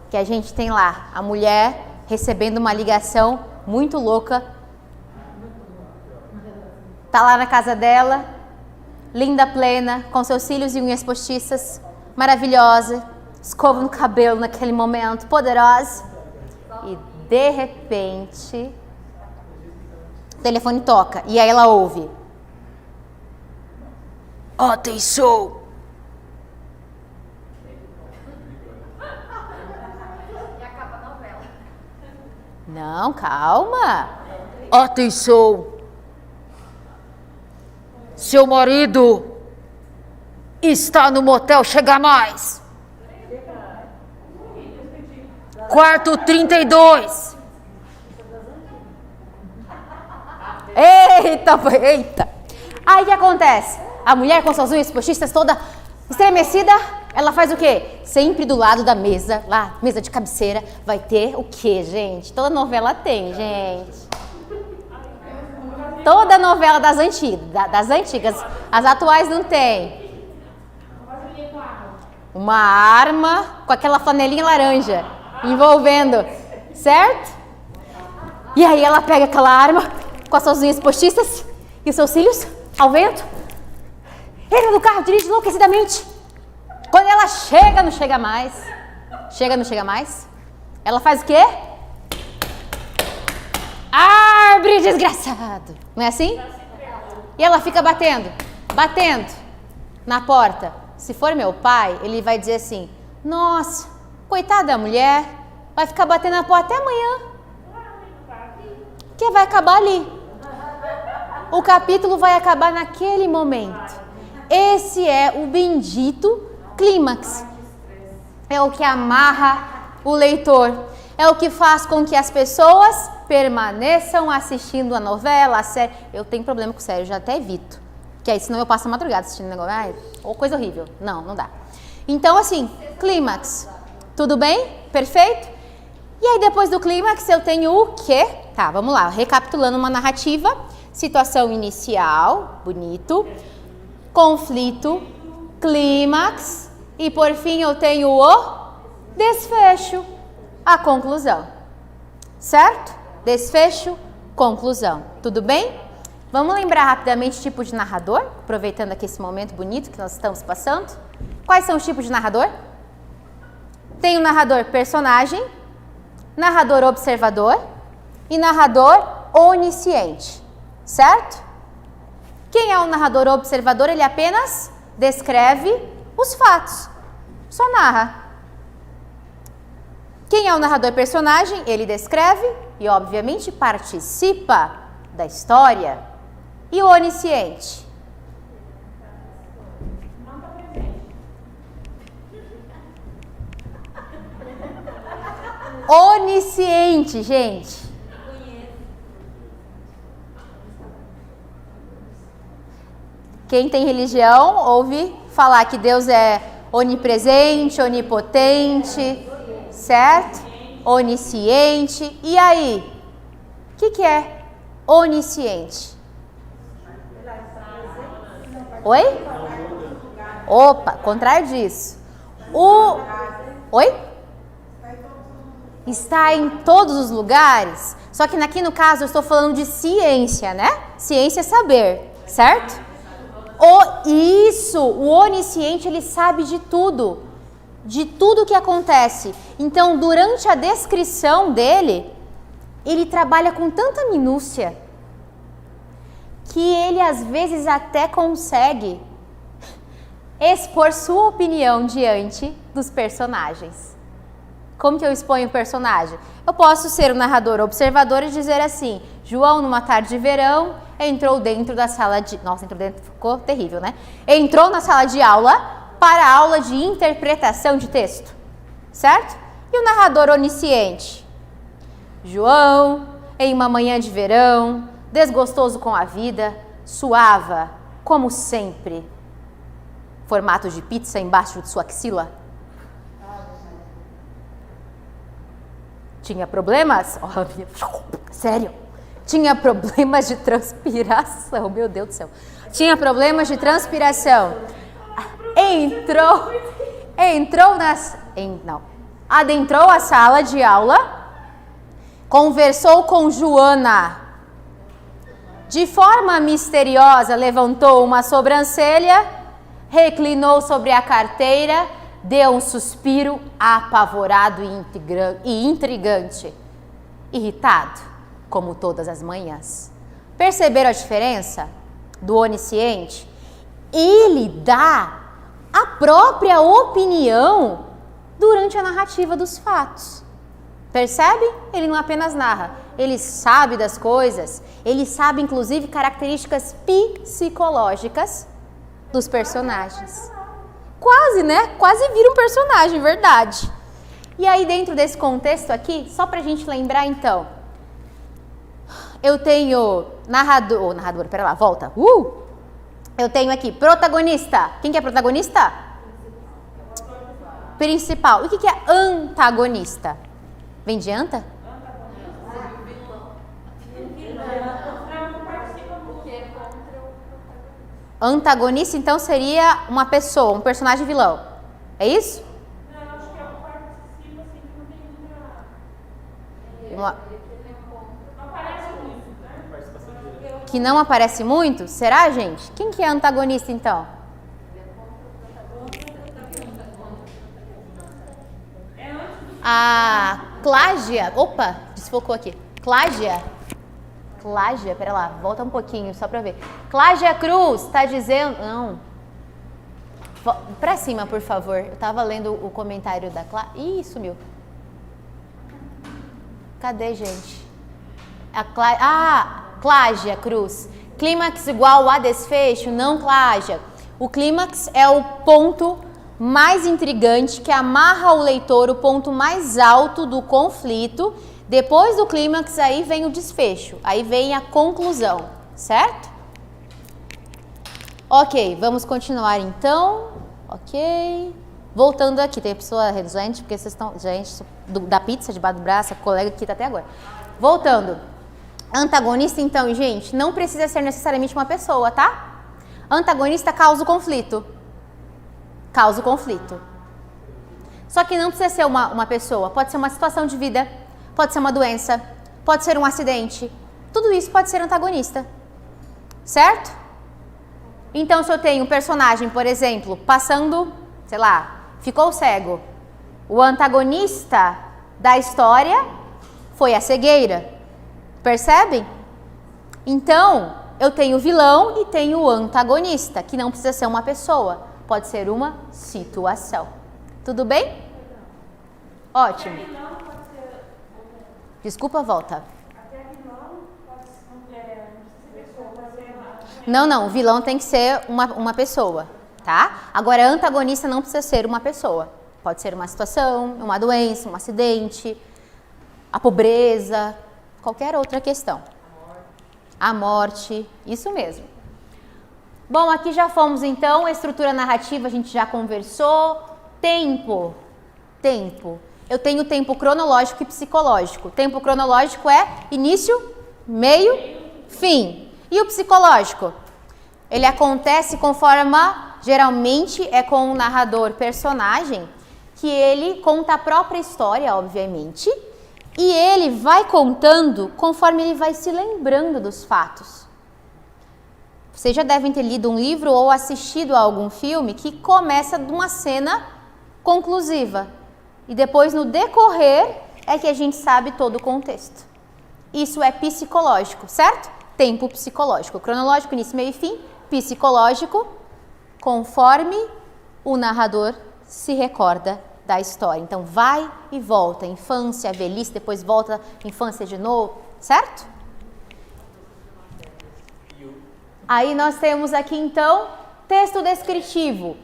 que a gente tem lá a mulher recebendo uma ligação muito louca. Tá lá na casa dela, linda, plena, com seus cílios e unhas postiças, maravilhosa, escova no cabelo naquele momento, poderosa. E de repente, o telefone toca e aí ela ouve. Atenção! E acaba a novela. Não, calma. Atenção! Seu marido está no motel Chega Mais. Quarto 32. Eita, eita. Aí o que acontece? A mulher com suas unhas postiças toda estremecida, ela faz o quê? Sempre do lado da mesa, lá, mesa de cabeceira, vai ter o quê, gente? Toda novela tem, gente. Toda novela das antigas, as atuais não tem. Uma arma com aquela flanelinha laranja, envolvendo, certo? E aí ela pega aquela arma com as suas unhas postiças e os seus cílios ao vento. Entra no carro, dirige enlouquecidamente. Quando ela chega, não chega mais. Chega, não chega mais. Ela faz o quê? Abre, desgraçado. Não é assim? E ela fica batendo na porta. Se for meu pai, ele vai dizer assim: nossa, coitada da mulher, vai ficar batendo na porta até amanhã. Que vai acabar ali. O capítulo vai acabar naquele momento. Esse é o bendito clímax. É o que amarra o leitor. É o que faz com que as pessoas permaneçam assistindo a novela, a série. Eu tenho problema com série, eu já até evito. Que aí senão eu passo a madrugada assistindo o negócio. Ai, ou coisa horrível. Não dá. Então assim, clímax. Tudo bem? Perfeito? E aí depois do clímax eu tenho o quê? Tá, vamos lá. Recapitulando uma narrativa. Situação inicial, bonito. Conflito, clímax. E por fim eu tenho o desfecho, a conclusão. Certo? Desfecho, conclusão. Tudo bem? Vamos lembrar rapidamente o tipo de narrador, aproveitando aqui esse momento bonito que nós estamos passando. Quais são os tipos de narrador? Tem o narrador personagem, narrador observador e narrador onisciente, certo? Quem é o narrador observador? Ele apenas descreve os fatos, só narra. Quem é o narrador personagem? Ele descreve e, obviamente, participa da história. E o onisciente? Onisciente, gente. Quem tem religião ouve falar que Deus é onipresente, onipotente, certo? Onisciente. E aí? O que é onisciente? Oi? Opa, contrário disso. Oi? Está em todos os lugares. Só que aqui no caso eu estou falando de ciência, né? Ciência é saber, certo? O onisciente, ele sabe de tudo que acontece. Então, durante a descrição dele, ele trabalha com tanta minúcia que ele às vezes até consegue expor sua opinião diante dos personagens. Como que eu exponho o personagem? Eu posso ser o narrador observador e dizer assim: João, numa tarde de verão, entrou dentro da sala de... Nossa, entrou dentro, ficou terrível, né? Entrou na sala de aula para a aula de interpretação de texto, certo? E o narrador onisciente? João, em uma manhã de verão, desgostoso com a vida, suava, como sempre, formato de pizza embaixo de sua axila. Tinha problemas? Sério? Tinha problemas de transpiração, meu Deus do céu. Tinha problemas de transpiração. Adentrou a sala de aula, conversou com Joana. De forma misteriosa, levantou uma sobrancelha, reclinou sobre a carteira, deu um suspiro apavorado e intrigante, irritado, como todas as manhãs. Perceberam a diferença do onisciente? ele dá a própria opinião durante a narrativa dos fatos. Percebe? Ele não apenas narra, ele sabe das coisas, ele sabe inclusive características psicológicas dos personagens. Quase, né? Quase vira um personagem, verdade. E aí dentro desse contexto aqui, só pra gente lembrar então, eu tenho narrador, pera lá, volta. Eu tenho aqui protagonista. Quem que é protagonista? Principal. E o que é antagonista? Vem de anta? Antagonista, então, seria uma pessoa, um personagem vilão. É isso? Não, eu acho que é um participa assim que não tem muita. Uma... Não aparece muito, né? Que não aparece muito? Será, gente? Quem que é antagonista, então? A Cláudia, opa, desfocou aqui. Cláudia, pera lá, volta um pouquinho só pra ver. Cláudia Cruz tá dizendo, não. Pra cima, por favor. Eu tava lendo o comentário da Cláudia. Ih, sumiu. Cadê, gente? Cláudia Cruz. Clímax igual a desfecho? Não, Cláudia. O clímax é o ponto mais intrigante que amarra o leitor, o ponto mais alto do conflito. Depois do clímax, aí vem o desfecho, aí vem a conclusão, certo? Ok, vamos continuar então. Ok. Voltando aqui, tem a pessoa reluzente, porque vocês estão. Gente, da pizza debaixo do braço, a colega aqui tá até agora. Voltando. Antagonista, então, gente, não precisa ser necessariamente uma pessoa, tá? Antagonista causa o conflito. Causa o conflito. Só que não precisa ser uma pessoa, pode ser uma situação de vida, pode ser uma doença, pode ser um acidente. Tudo isso pode ser antagonista. Certo? Então, se eu tenho um personagem, por exemplo, passando, sei lá, ficou cego. O antagonista da história foi a cegueira. Percebem? Então, eu tenho o vilão e tenho o antagonista, que não precisa ser uma pessoa, pode ser uma situação. Tudo bem? Ótimo. Desculpa, volta. Não, o vilão tem que ser uma pessoa, tá? Agora, antagonista não precisa ser uma pessoa. Pode ser uma situação, uma doença, um acidente, a pobreza, qualquer outra questão. A morte, isso mesmo. Bom, aqui já fomos então, estrutura narrativa a gente já conversou. Tempo. Eu tenho tempo cronológico e psicológico. Tempo cronológico é início, meio, fim. E o psicológico? Ele acontece geralmente é com um narrador personagem, que ele conta a própria história, obviamente, e ele vai contando conforme ele vai se lembrando dos fatos. Vocês já devem ter lido um livro ou assistido a algum filme que começa de uma cena conclusiva. E depois, no decorrer, é que a gente sabe todo o contexto. Isso é psicológico, certo? Tempo psicológico. Cronológico, início, meio e fim. Psicológico, conforme o narrador se recorda da história. Então, vai e volta. Infância, velhice, depois volta, infância de novo, certo? Aí nós temos aqui, então, texto descritivo.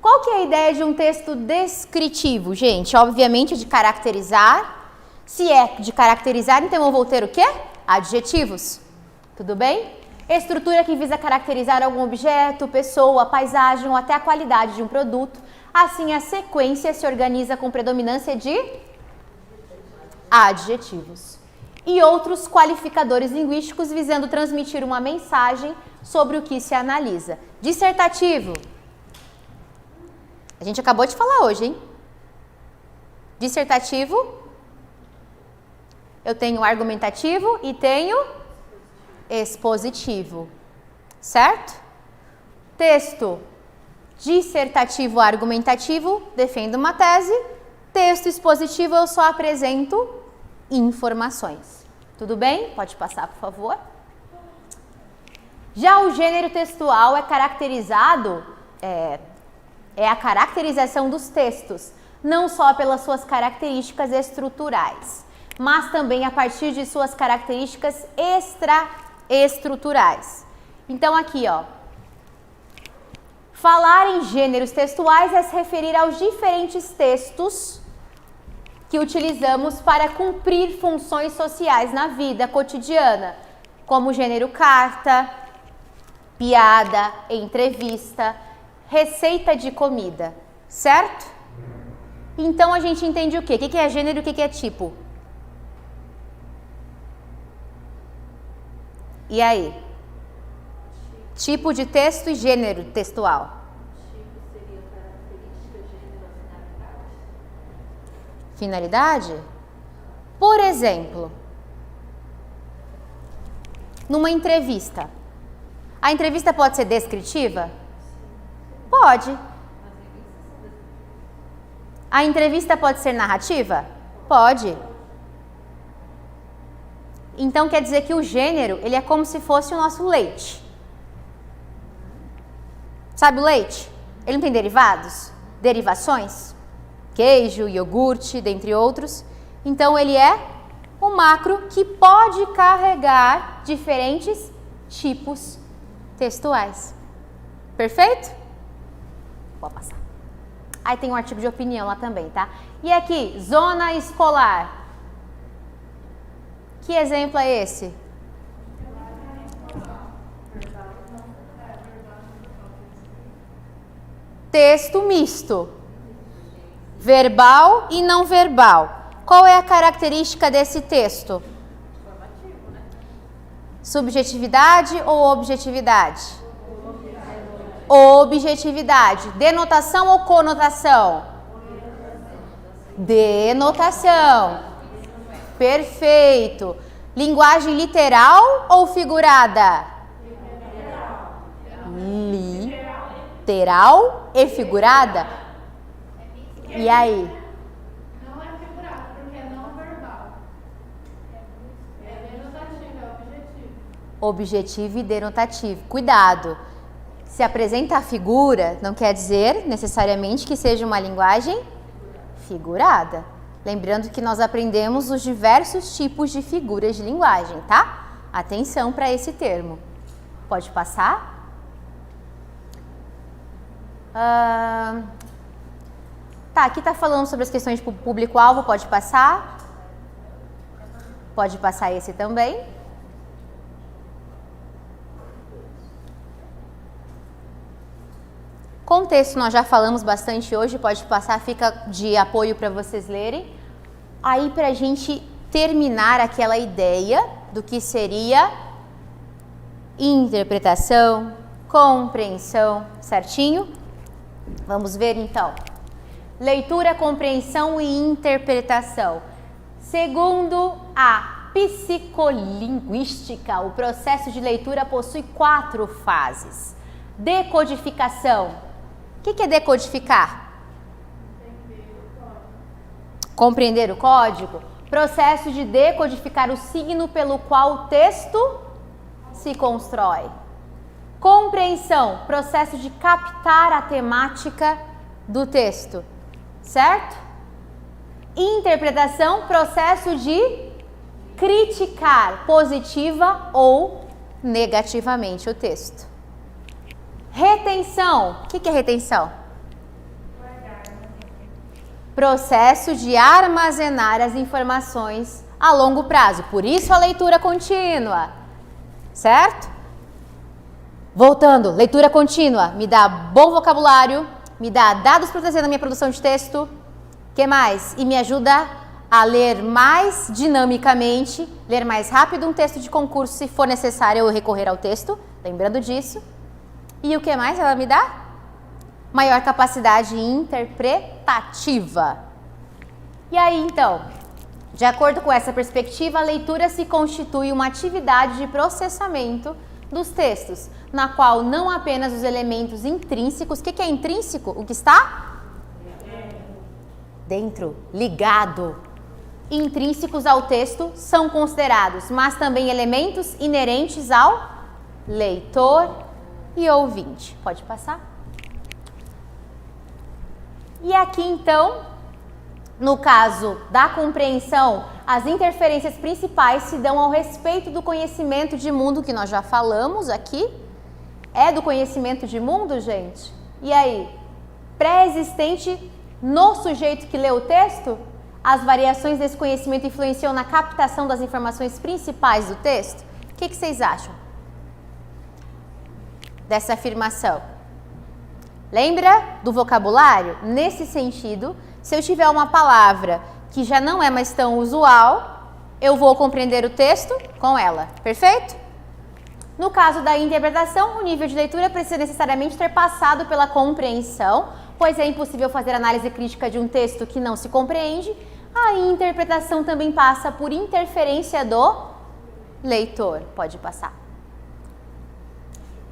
Qual que é a ideia de um texto descritivo, gente? Obviamente de caracterizar. Se é de caracterizar, então eu vou ter o quê? Adjetivos. Tudo bem? Estrutura que visa caracterizar algum objeto, pessoa, paisagem ou até a qualidade de um produto. Assim, a sequência se organiza com predominância de adjetivos. E outros qualificadores linguísticos visando transmitir uma mensagem sobre o que se analisa. Dissertativo. A gente acabou de falar hoje, hein? Dissertativo. Eu tenho argumentativo e tenho expositivo. Certo? Texto dissertativo argumentativo, defendo uma tese. Texto expositivo, eu só apresento informações. Tudo bem? Pode passar, por favor. Já o gênero textual é caracterizado, é a caracterização dos textos, não só pelas suas características estruturais, mas também a partir de suas características extraestruturais. Então aqui, ó, falar em gêneros textuais é se referir aos diferentes textos que utilizamos para cumprir funções sociais na vida cotidiana, como o gênero carta, piada, entrevista, receita de comida, certo? Então a gente entende o quê? O que é gênero e o que é tipo? E aí? Tipo de texto e gênero textual. Tipo seria característica, gênero, Finalidade? Por exemplo, numa entrevista. A entrevista pode ser descritiva? Pode. A entrevista pode ser narrativa? Pode. Então quer dizer que o gênero, ele é como se fosse o nosso leite. Sabe o leite? Ele não tem derivados? Derivações? Queijo, iogurte, dentre outros. Então ele é um macro que pode carregar diferentes tipos textuais. Perfeito? Vou passar. Aí tem um artigo de opinião lá também, tá? E aqui, zona escolar. Que exemplo é esse? Texto misto. Verbal e não verbal. Qual é a característica desse texto? Subjetividade ou objetividade? Objetividade. Denotação ou conotação? Denotação. Perfeito. Linguagem literal ou figurada? Literal e figurada? E aí? Não é figurado, porque é não verbal. É denotativo, é objetivo. Objetivo e denotativo. Cuidado. Se apresenta a figura, não quer dizer necessariamente que seja uma linguagem figurada. Lembrando que nós aprendemos os diversos tipos de figuras de linguagem, tá? Atenção para esse termo. Pode passar? Tá, aqui tá falando sobre as questões de público-alvo, pode passar? Pode passar esse também. Contexto nós já falamos bastante hoje, pode passar, fica de apoio para vocês lerem. Aí para a gente terminar aquela ideia do que seria interpretação, compreensão, certinho? Vamos ver então. Leitura, compreensão e interpretação. Segundo a psicolinguística, o processo de leitura possui 4 fases. Decodificação. O que é decodificar? Compreender o código. Processo de decodificar o signo pelo qual o texto se constrói. Compreensão. Processo de captar a temática do texto. Certo? Interpretação. Processo de criticar positiva ou negativamente o texto. Retenção. O que é retenção? Processo de armazenar as informações a longo prazo. Por isso a leitura contínua. Certo? Voltando, leitura contínua. Me dá bom vocabulário, me dá dados para trazer na minha produção de texto. O que mais? E me ajuda a ler mais dinamicamente, ler mais rápido um texto de concurso, se for necessário eu recorrer ao texto. Lembrando disso. E o que mais ela me dá? Maior capacidade interpretativa. E aí, então, de acordo com essa perspectiva, a leitura se constitui uma atividade de processamento dos textos, na qual não apenas os elementos intrínsecos, o que é intrínseco? O que está? Dentro, ligado. Intrínsecos ao texto são considerados, mas também elementos inerentes ao leitor e ouvinte. Pode passar? E aqui, então, no caso da compreensão, as interferências principais se dão ao respeito do conhecimento de mundo que nós já falamos aqui. É do conhecimento de mundo, gente? E aí? Pré-existente no sujeito que lê o texto? As variações desse conhecimento influenciam na captação das informações principais do texto? O que vocês acham dessa afirmação? Lembra do vocabulário? Nesse sentido, se eu tiver uma palavra que já não é mais tão usual, eu vou compreender o texto com ela. Perfeito? No caso da interpretação, o nível de leitura precisa necessariamente ter passado pela compreensão, pois é impossível fazer análise crítica de um texto que não se compreende. A interpretação também passa por interferência do leitor. Pode passar.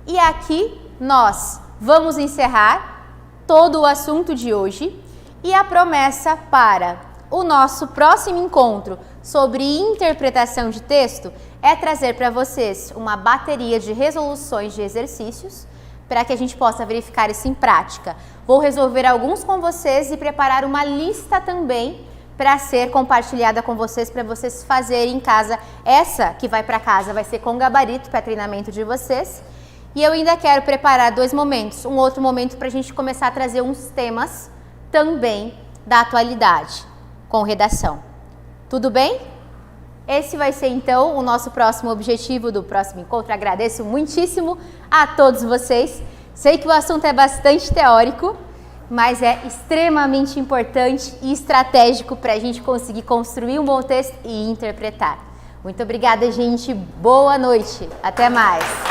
E aqui nós vamos encerrar todo o assunto de hoje e a promessa para o nosso próximo encontro sobre interpretação de texto é trazer para vocês uma bateria de resoluções de exercícios para que a gente possa verificar isso em prática. Vou resolver alguns com vocês e preparar uma lista também para ser compartilhada com vocês, para vocês fazerem em casa. Essa que vai para casa vai ser com gabarito para treinamento de vocês. E eu ainda quero preparar 2 momentos. Um outro momento para a gente começar a trazer uns temas também da atualidade, com redação. Tudo bem? Esse vai ser então o nosso próximo objetivo do próximo encontro. Agradeço muitíssimo a todos vocês. Sei que o assunto é bastante teórico, mas é extremamente importante e estratégico para a gente conseguir construir um bom texto e interpretar. Muito obrigada, gente. Boa noite. Até mais.